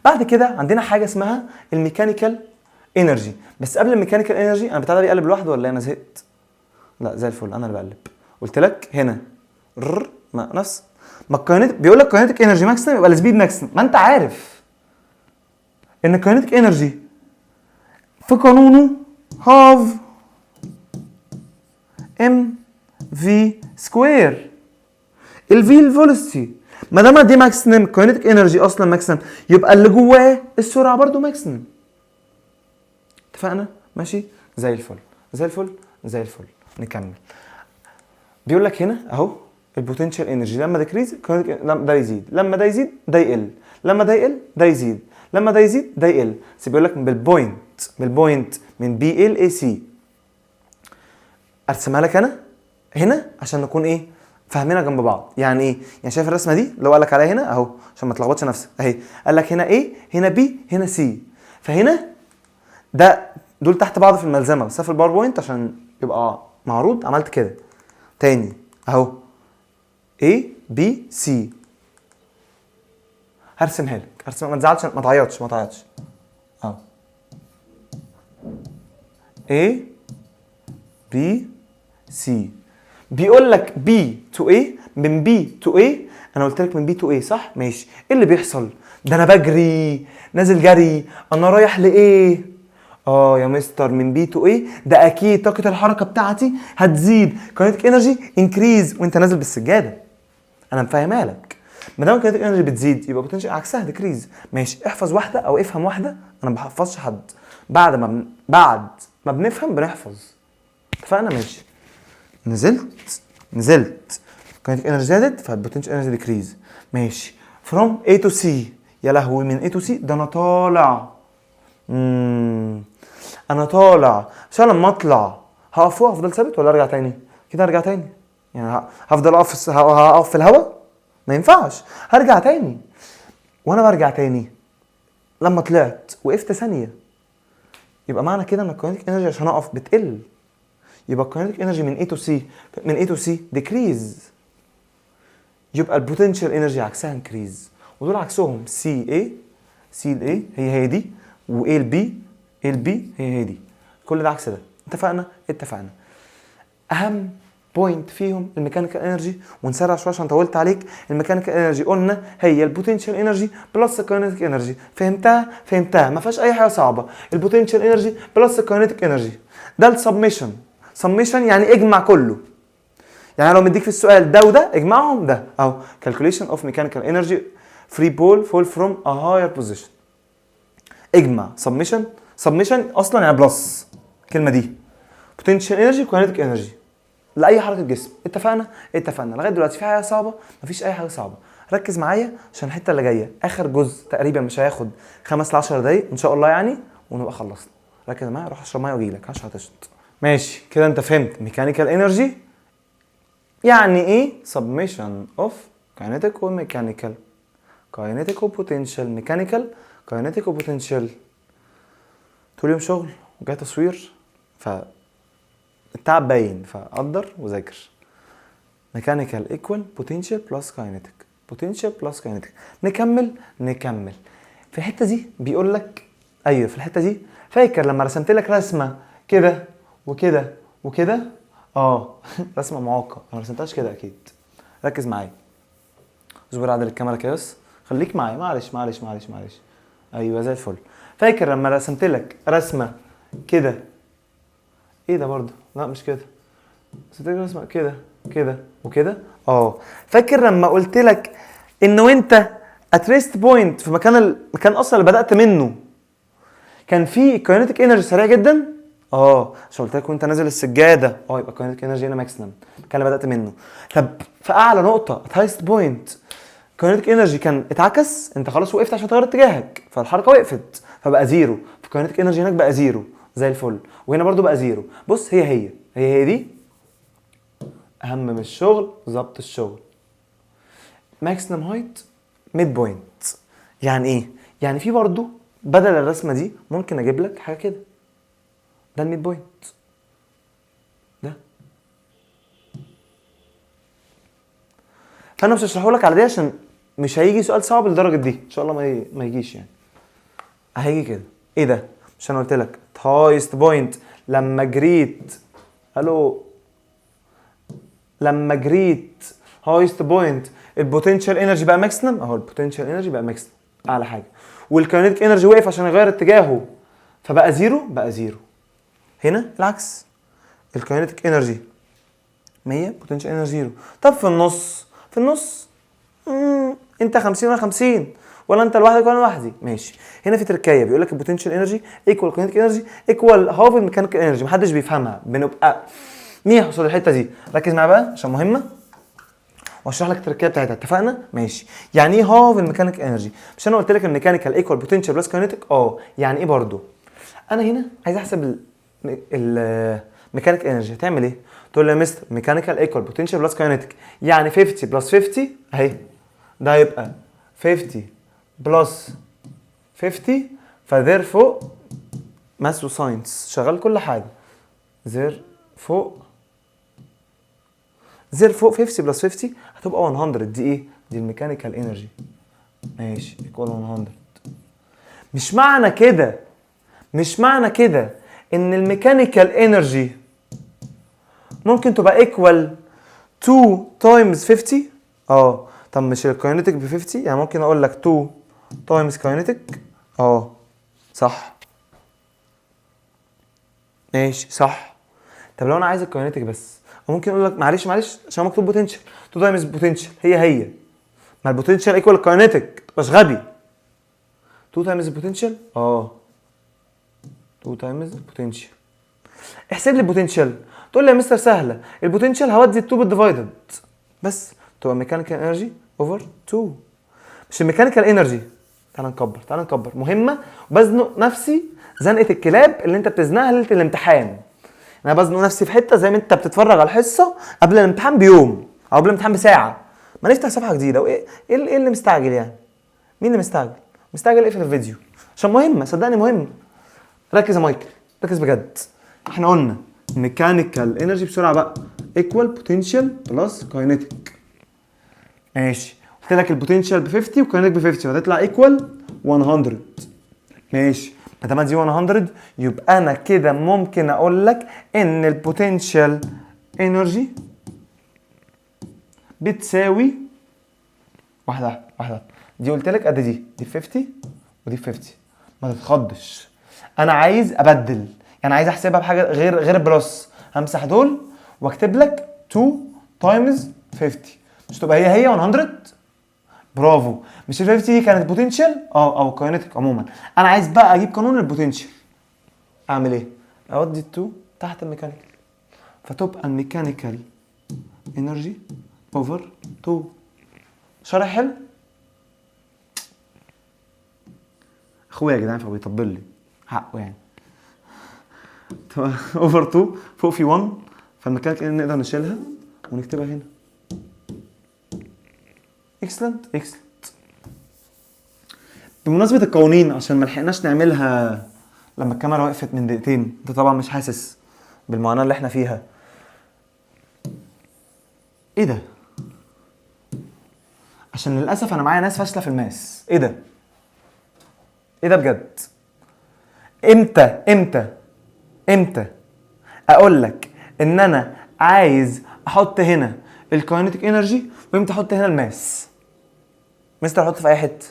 بعد كده عندنا حاجه اسمها الميكانيكال انرجي. بس قبل الميكانيكال انرجي، انا بتاع ده بيقلب لوحده ولا انا زهقت؟ لا زي الفل، انا اللي بقلب. قلت لك هنا ما نفس ما الكاينتيك بيقول لك كاينتيك انرجي ماكسيمم يبقى السبيد ماكسيمم. ما انت عارف ان الكاينتيك انرجي في قانونه هاف ام في سكوير. الفي الفيلوسيتي، ما دام دي ماكسيمم كاينتيك انرجي اصلا ماكسيمم، يبقى اللي جواه السرعه برضو ماكسيمم. اتفقنا؟ ماشي زي الفل زي الفل زي الفل. نكمل. بيقول لك هنا اهو البوتنشال انرجي لما ديكريز ده يزيد، لما ده يزيد ده يقل، لما ده يقل ده يزيد، لما ده يزيد ده يقل. بس بيقول لك بالبوينت من بي ال اي سي. ارسمها لك انا هنا عشان نكون ايه فاهمينها جنب بعض. يعني ايه؟ يعني شايف الرسمه دي اللي هو قال لك عليها هنا اهو عشان ما تلخبطش نفسك اهي. قال لك هنا ايه؟ هنا بي، هنا سي. فهنا ده دول تحت بعض في الملزمه، بس في الباوربوينت عشان يبقى معروض عملت كده تاني اهو A B C. هرسمها لك، هرسمها، ما تزعلش، ما تعيطش اهو A B C. بيقول لك B to A، من B to A. انا قلت لك من B to A صح؟ ماشي. ايه اللي بيحصل؟ ده انا بجري، نازل جري، انا رايح لايه؟ يا مستر من بي تو ايه، ده اكيد طاقه الحركه بتاعتي هتزيد، كاينتيك انرجي انكريز وانت نازل بالسجاده. انا مفهمها لك. ما دام كاينتيك انرجي بتزيد يبقى بوتنشال عكسها ديكريز. ماشي، احفظ واحده او افهم واحده، انا ما بحفظش حد. بعد ما بنفهم بنحفظ. اتفقنا؟ ماشي. نزلت كاينتيك انرجي زادت فالبوتنشال انرجي ديكريز. ماشي. فروم A to C. يا لهوي، من A to C ده انا طالع. انا طالع، عشان لما اطلع هقف فوق افضل ثابت ولا ارجع تاني؟ كده ارجع تاني. يعني هفضل هقف في الهواء؟ ما ينفعش، هرجع تاني. وانا برجع تاني لما طلعت وقفت ثانيه، يبقى معنى كده ان الكاينتيك انرجي عشان اقف بتقل. يبقى الكاينتيك انرجي من A to C ديكريز. يبقى البوتنشال انرجي عكسها انكريز. ودول عكسهم C A هي دي، و A B هي دي. كل ده عكس ده. اتفقنا. اهم بوينت فيهم الميكانيكال انرجي. ونسرع شويه عشان طولت عليك. الميكانيكال انرجي قلنا هي البوتنشال انرجي بلس الكاينتيك انرجي. فهمتها، ما فيهاش اي حاجه صعبه. البوتنشال انرجي بلس الكاينتيك انرجي ده السبميشن. يعني اجمع كله. يعني لو مديك في السؤال ده وده اجمعهم ده اهو. calculation of mechanical energy free ball fall from a higher position. اجمع سبميشن اصلا يعني بلس الكلمه دي potential energy kinetic energy لاي حركه جسم. اتفقنا لغايه دلوقتي. في حاجه صعبه؟ مفيش اي حاجه صعبه. ركز معايا عشان الحته اللي جايه اخر جزء تقريبا، مش هياخد 5 ل 10 دقايق ان شاء الله يعني ونبقى خلصنا. ركز معايا، روح اشرب ميه واجي لك عشان هتشط. ماشي كده انت فهمت ميكانيكال انرجي يعني ايه summation of kinetic وميكانيكال، kinetic وبوتنشال، ميكانيكال kinetic وبوتنشال. طول يوم شغل وجاي تصوير فالتعب باين، فقدر وذاكر. ميكانيكال ايكوال بوتنشال بلس كاينيتيك، بوتنشال بلس كاينيتيك. نكمل. في الحته دي بيقول لك ايوه، في الحته دي فاكر لما رسمت لك رسمه كده وكده وكده؟ رسمه معاقه، انا ما رسمتهاش كده اكيد. ركز معايا، اصبر عدل الكاميرا كده بس، خليك معايا. معلش. ايوه زي الفل. فاكر لما رسمت لك رسمه كده؟ ايه ده برضه؟ لا مش كده. رسمت لك رسمه كده وكده. فاكر لما قلت لك انه انت اتريست بوينت في مكان اصلا اللي بدات منه كان فيه كاينيتيك انرجي سريع جدا؟ عشان قلت لك وانت نازل السجاده يبقى كاينيتيك انرجي هنا ماكسيمم كان اللي بدات منه. طب في اعلى نقطه هايست بوينت كاينيتيك انرجي كان اتعكس، انت خلاص وقفت عشان تغير اتجاهك فالحركه وقفت فبقى زيرو، فكاينيتيك انرجي هناك بقى زيرو. زي الفل. وهنا برضو بقى زيرو. بص هي دي اهم من الشغل ظبط الشغل. ماكسيمم هايت ميد بوينت يعني ايه؟ يعني في برضو بدل الرسمه دي ممكن اجيب لك حاجه كده، ده الميد بوينت ده. فانا مش هشرحه لك على دي عشان مش هيجي سؤال صعب للدرجه دي ان شاء الله، ما يجيش يعني. هيجي كده ايه ده؟ مش انا قلت لك هايست بوينت لما جريت لما جريت هايست بوينت البوتنشال انرجي بقى ماكسيمم؟ اهو البوتنشال انرجي بقى ماكسيمم اعلى حاجه، والكاينيتيك انرجي وقف عشان يغير اتجاهه فبقى زيرو، بقى زيرو. هنا العكس، الكاينيتيك انرجي 100 بوتنشال انرجي زيرو. طب في النص انت 50 وانا 50 ولا انت لوحدك وانا لوحدي؟ ماشي. هنا في تركايه بيقول لك البوتنشال انرجي ايكوال كاينيتيك انرجي ايكوال هاف الميكانيكال انرجي، محدش بيفهمها، بنبقى ميح قصاد الحته دي. ركز معايا بقى عشان مهمه واشرح لك التركيه بتاعتها، اتفقنا؟ ماشي. يعني ايه هاف الميكانيكال انرجي؟ مش انا قلت لك الميكانيكال ايكوال بوتنشال بلس كاينيتيك؟ يعني ايه برضو؟ انا هنا عايز احسب الميكانيكال انرجي، هتعمل ايه؟ تقول لي يا مستر ميكانيكال ايكوال بوتنشال بلس كاينيتيك يعني 50 بلس 50 اهي، ده هيبقى 50 بلس 50، فذير فوق ماس وساينس شغال كل حاجه، زير فوق 50 بلس 50 هتبقى 100. دي ايه؟ دي الميكانيكال انرجي. ماشي ايكوال 100. مش معنى كده ان الميكانيكال انرجي ممكن تبقى ايكوال 2 تايمز 50؟ طب مش الكاينيتيك ب 50؟ يعني ممكن اقول لك 2 تايمز كاينيتيك. صح ماشي صح. طب لو انا عايز الكاينيتيك بس ممكن اقول لك معلش عشان مكتوب بوتنشال 2 تايمز بوتنشال هي ما البوتنشال ايكوال الكاينيتيك، مش غبي. 2 تايمز البوتنشال 2 تايمز البوتنشال. احسب لي البوتنشال. تقول لي يا مستر سهله، البوتنشال هودي ال 2 بالديفايدد بس تبقى ميكانيكال انرجي اوفر 2. مش الميكانيكال انرجي. تعال نكبر مهمه، وبزنق نفسي زنقه الكلاب اللي انت بتزنقها ليله الامتحان. انا بزنق نفسي في حته زي ما انت بتتفرج على الحصه قبل الامتحان بيوم او قبل الامتحان بساعه، ما نفتح صفحه جديده. وايه ايه اللي مستعجل يعني؟ مين اللي مستعجل اقفل الفيديو عشان مهمه، صدقني مهمه. ركز يا مايكل، ركز بجد. احنا قلنا ميكانيكال انرجي بسرعه بقى ايكوال بوتنشال بلس كاينيتيك. ماشي، قلت لك البوتنشال ب 50 والكاينيتيك ب 50 هتطلع ايكوال 100. ماشي، ما دام دي 100 يبقى انا كده ممكن اقول لك ان البوتنشال انرجي بتساوي واحده. دي قلت لك قد دي 50 ودي 50. ما تتخضش، انا عايز ابدل، يعني عايز احسبها بحاجه غير البلس. همسح دول واكتب لك 2 تايمز 50، مش تبقى هي 100؟ برافو. مش ال 50 دي كانت بوتنشال او كاينيتيك عموما. انا عايز بقى اجيب قانون البوتنشال. اعمل ايه؟ اودي ال2 تحت الميكانيكال فتبقى الميكانيكال انرجي اوفر 2. شرح حلو اخويا يا جدعان، فبيطبل لي حقه يعني. اوفر 2 فوق في 1، فالميكانيكال نقدر نشيلها ونكتبها هنا. اكسلنت. بمناسبة القوانين عشان ما لحقناش نعملها لما الكاميرا وقفت من دقيقتين، انت طبعا مش حاسس بالمعاناة اللي احنا فيها. ايه ده؟ عشان للاسف انا معايا ناس فاشلة في الماس. ايه ده بجد؟ امتى اقول لك ان انا عايز احط هنا الكاينيتيك انرجي وامتى احط هنا الماس؟ مستر احط في اي حته؟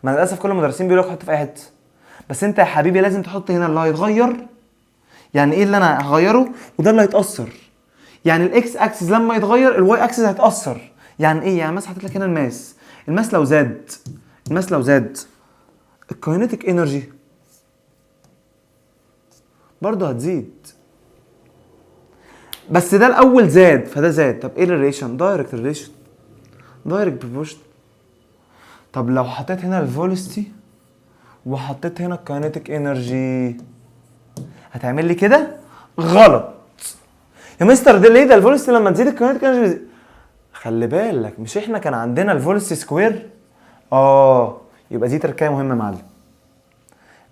ما للاسف كل المدرسين بيقولوا لك حط في اي حته، بس انت يا حبيبي لازم تحط هنا اللي هيتغير. يعني ايه اللي انا هغيره وده اللي هيتاثر؟ يعني الاكس اكسس لما يتغير الواي اكسس هيتاثر. يعني ايه؟ يعني مثلا حطيت لك هنا الماس لو زاد الكاينيتيك انرجي برضه هتزيد، بس ده الاول زاد فده زاد. طب ايه الريليشن؟ دايركت ريليشن، دايركت بروبورشن. طب لو حطيت هنا الفيلوسيتي وحطيت هنا الكاينيتيك انرجي هتعمل لي كده غلط يا مستر. ده ليه؟ ده الفولس لما تزيد الكاينتيك انرجي خلي بالك، مش احنا كان عندنا الفولس سكوير؟ يبقى دي تركية مهمة يا معلم.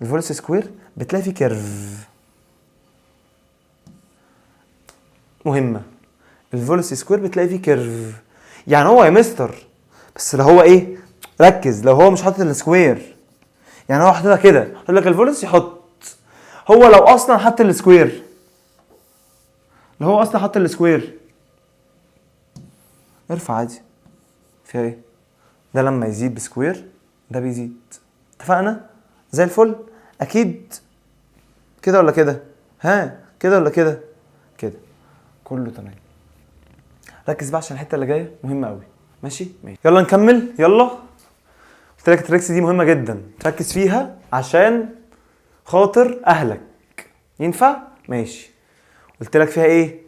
الفولس سكوير بتلاقي فيه كيرف مهمة. الفولس سكوير بتلاقي فيه كيرف، يعني هو يا مستر بس لو هو ايه، ركز، لو هو مش حاطط السكوير، يعني هو حاططها كده، يقول لك الفولس يحط، هو لو اصلا حط السكوير، لو هو اصلا حط السكوير ارفع عادي، فيها ايه؟ ده لما يزيد بسكوير ده بيزيد، اتفقنا؟ زي الفل. اكيد كده ولا كده؟ ها كده ولا كده؟ كده كله تمام. ركز بقى عشان الحته اللي جايه مهمه قوي. ماشي يلا نكمل. يلا قلت لك التريكس دي مهمه جدا، تركز فيها عشان خاطر اهلك. ينفع؟ ماشي. قلت لك فيها ايه؟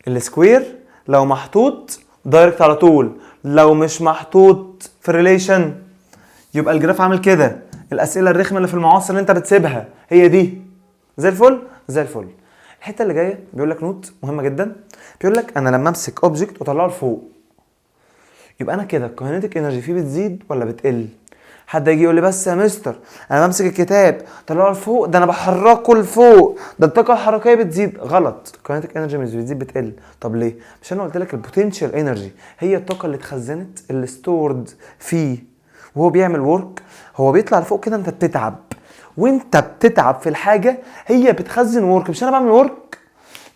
السكوير لو محطوط دايركت على طول، لو مش محطوط في ريليشن يبقى الجراف عامل كده. الاسئله الرخمه اللي في المعاصر اللي انت بتسيبها هي دي. زي الفل زي الفل. الحته اللي جايه بيقول لك نوت مهمه جدا، بيقول لك انا لما امسك اوبجكت واطلعه لفوق يبقى انا كده الكاينيتيك انرجي فيه بتزيد ولا بتقل؟ حد يجي يقول لي بس يا مستر انا بمسك الكتاب طلعه لفوق، ده انا بحركه لفوق، ده الطاقه الحركيه بتزيد. غلط، الكاينيتيك انرجي مش بتزيد بتقل. طب ليه؟ مش انا قلت لك البوتنشال انرجي هي الطاقه اللي اتخزنت اللي ستورد فيه وهو بيعمل ورك، هو بيطلع لفوق كده انت بتتعب، وانت بتتعب في الحاجه هي بتخزن ورك، مش انا بعمل ورك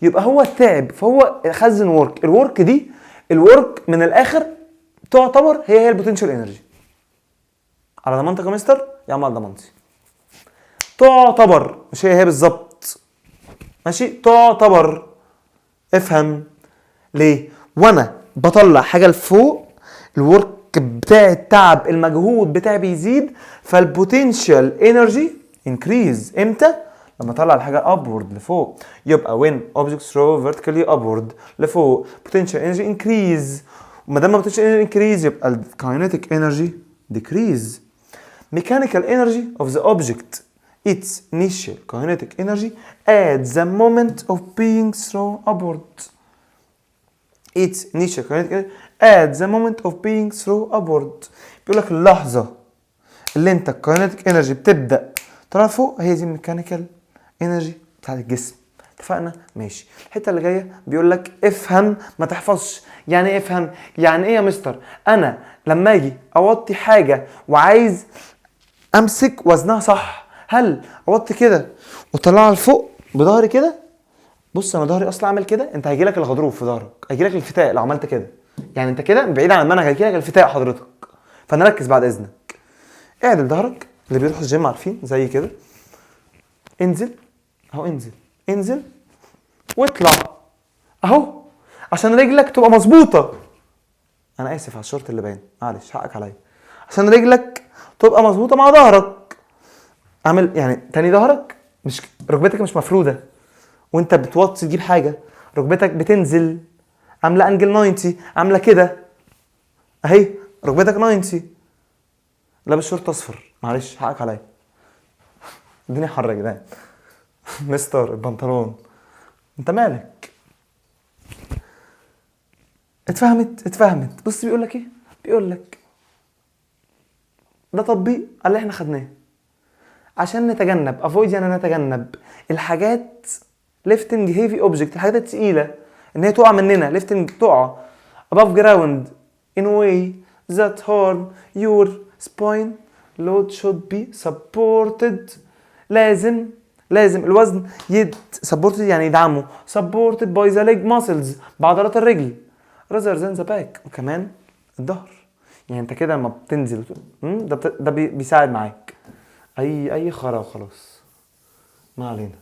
يبقى هو تعب فهو خزن ورك. الورك دي، الورك من الاخر تعتبر هي البوتنشال انرجي. على ضمانتك يا مستر؟ يا عم على ضمانتي. تعتبر، مش هي بالظبط. ماشي؟ تعتبر. افهم ليه؟ وانا بطلع حاجه لفوق الورك بتاع التعب المجهود بتاعي بيزيد، فالبوتنشال انرجي انكريز. امتى؟ لما اطلع الحاجه upward لفوق. يبقى when objects throw vertically upward لفوق potential energy increase، وما دام potential energy increase يبقى ال kinetic energy decrease. Mechanical energy of the object, its initial kinetic energy at the moment of being thrown upward. Its initial kinetic energy at the moment of being thrown upward. بيقول لك اللحظة اللي انت الكاينيتيك انرجي بتبدأ طلع فوق هي دي الميكانيكال انرجي بتاعت الجسم. اتفقنا؟ ماشي. الحته اللي جايه بيقول لك افهم ما تحفظش. يعني ايه افهم؟ يعني ايه يا مستر انا لما اجي اوطي حاجه وعايز امسك وزنها صح، هل اوطي كده وطلعها لفوق بظهري كده؟ بص انا ظهري اصلا عامل كده، انت هيجي لك الغضروف في ظهرك، هيجي لك الفتاء لو عملت كده. يعني انت كده بعيد عن المنهج هيجي لك الفتاء حضرتك. فانا ركز بعد اذنك. اعدل ظهرك، اللي بيروحوا الجيم عارفين زي كده. انزل اهو، انزل واطلع اهو عشان رجلك تبقى مظبوطه. انا اسف على الشورت اللي باين، معلش حقك عليا. عشان رجلك تبقى مظبوطه مع ظهرك. اعمل يعني تاني ظهرك، مش ركبتك مش مفروده وانت بتوطي تجيب حاجه، ركبتك بتنزل عامله انجل 90، عامله كده اهي، ركبتك 90. لابس شورت اصفر، معلش حقك عليا. الدنيا حر يا جدعان. مستر البنطلون انت مالك؟ اتفهمت. بص بيقول لك ايه؟ بيقول لك ده تطبيق على اللي احنا خدناه عشان نتجنب افويد، يعني نتجنب الحاجات lifting heavy object، الحاجات الثقيله ان هي تقع مننا. lifting تقع above ground in a way that harm your spine. load should be supported. لازم الوزن supported يعني يدعمه. supported by the leg muscles، بعضلات الرجل. rather than the back، وكمان الظهر. يعني انت كده لما بتنزل ده بيساعد معاك. اي خرا وخلاص، ما علينا.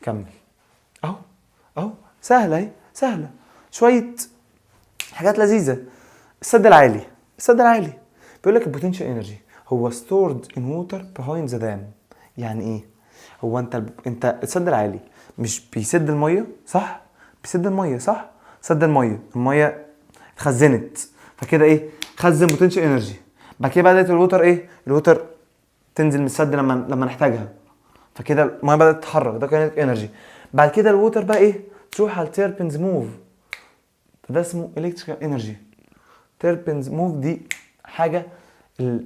كمل اهو سهله اهي، سهله شويه حاجات لذيذه. السد العالي بيقول لك البوتنشال انرجي هو stored in water behind the dam. يعني ايه؟ هو انت السد العالي مش بيسد الميه صح؟ بيسد الميه صح؟ سد الميه اتخزنت، فكده ايه؟ خزن بوتنشال انرجي. بعد كده بدات الووتر ايه؟ الووتر تنزل من السد لما نحتاجها. فكده الميه بدات تتحرك، ده كاينتيك انرجي. بعد كده الووتر بقى ايه؟ تروح على التيربنز موف، ده اسمه الكتريكال انرجي. تيربنز موف دي حاجه اللي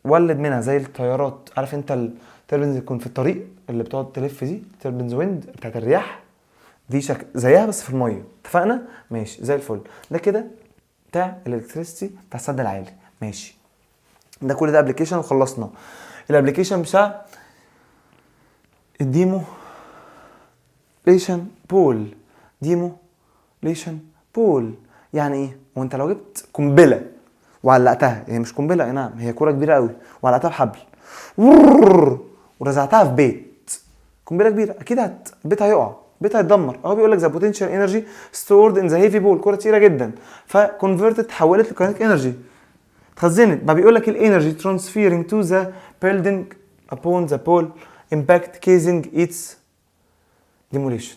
بنولد منها زي الطيارات، عارف انت التيربنز اللي تكون في الطريق اللي بتقعد تلف دي، تيربنز ويند بتاعت الرياح دي، شكل زيها بس في الميه. اتفقنا؟ ماشي زي الفل. ده كده بتاع الالكتريستي بتاع السد العالي. ماشي، ده كل ده ابلكيشن وخلصنا. الابلكيشن بتاع الديمو ليشن بول. ديمو ليشن بول يعني ايه؟ وانت لو جبت قنبله وعلقتها، هي مش قنبله اي نعم، هي كوره كبيره قوي وعلقتها بحبل ورزعتها في بيت، قنبله كبيره، اكيد البيت هيقع، البيت هيتدمر. اهو بيقول لك ذا بوتنشال انرجي ستورد ان ذا هيفي بول، كوره تقيله جدا فكونفرتد، اتحولت لكاينتيك انرجي، اتخزنت. بقى بيقول لك الانرجي ترانسفيرنج تو ذا بيلدينج upon the pole impact casing its demolition.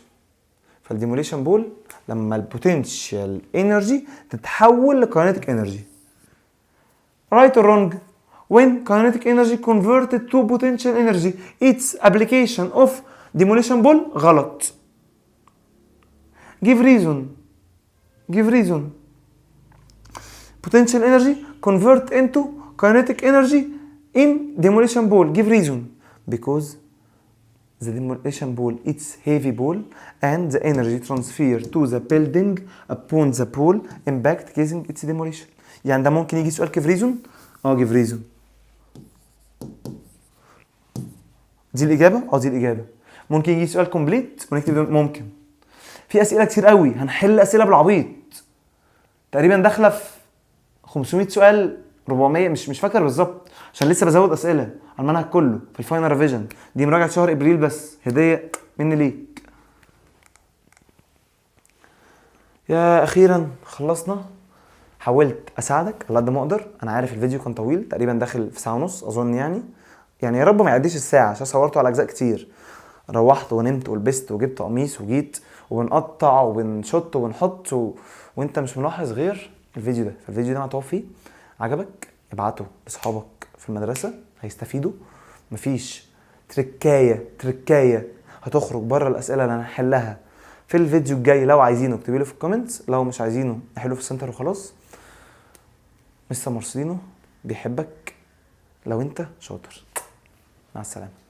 فالديموليشن بول لما البوتنشال انرجي تتحول لكاينتيك انرجي. right or wrong? when kinetic energy converted to potential energy its application of demolition ball غلط. give reason. potential energy convert into kinetic energy in demolition ball. give reason. because the demolition ball it's heavy ball and the energy transfer to the building upon the pole impact causing its demolition. يعني ده ممكن يجي سؤال give reason. give reason. دي الإجابة؟ دي الإجابة. ممكن يجي سؤال complete ونكتب ممكن. في أسئلة كتير قوي، هنحل أسئلة بالعبيط تقريبا داخلة في 500 سؤال 400، مش فاكر بالظبط عشان لسه بزود أسئلة على المنهج كله في الفاينل ريفيجن. دي مراجعة شهر ابريل بس، هدية مني ليك. يا اخيرا خلصنا. حاولت اساعدك على قد ما اقدر. انا عارف الفيديو كان طويل تقريبا داخل في ساعة ونص اظن، يعني يا رب ما يعديش الساعة عشان صورته على اجزاء كتير. روحت ونمت ولبست وجبت قميص وجيت وبنقطع وبنشط وبنحط وانت مش ملاحظ غير الفيديو ده. فالفيديو ده متوقف فيه، عجبك ابعته لاصحابك في المدرسة هيستفيدوا. مفيش تركاية هتخرج بره الاسئلة اللي هنحلها في الفيديو الجاي. لو عايزينه اكتبوا لي في الكومنتس، لو مش عايزينه نحله في السنتر وخلاص. مستر مارسيلينو بيحبك لو انت شاطر. مع السلامة.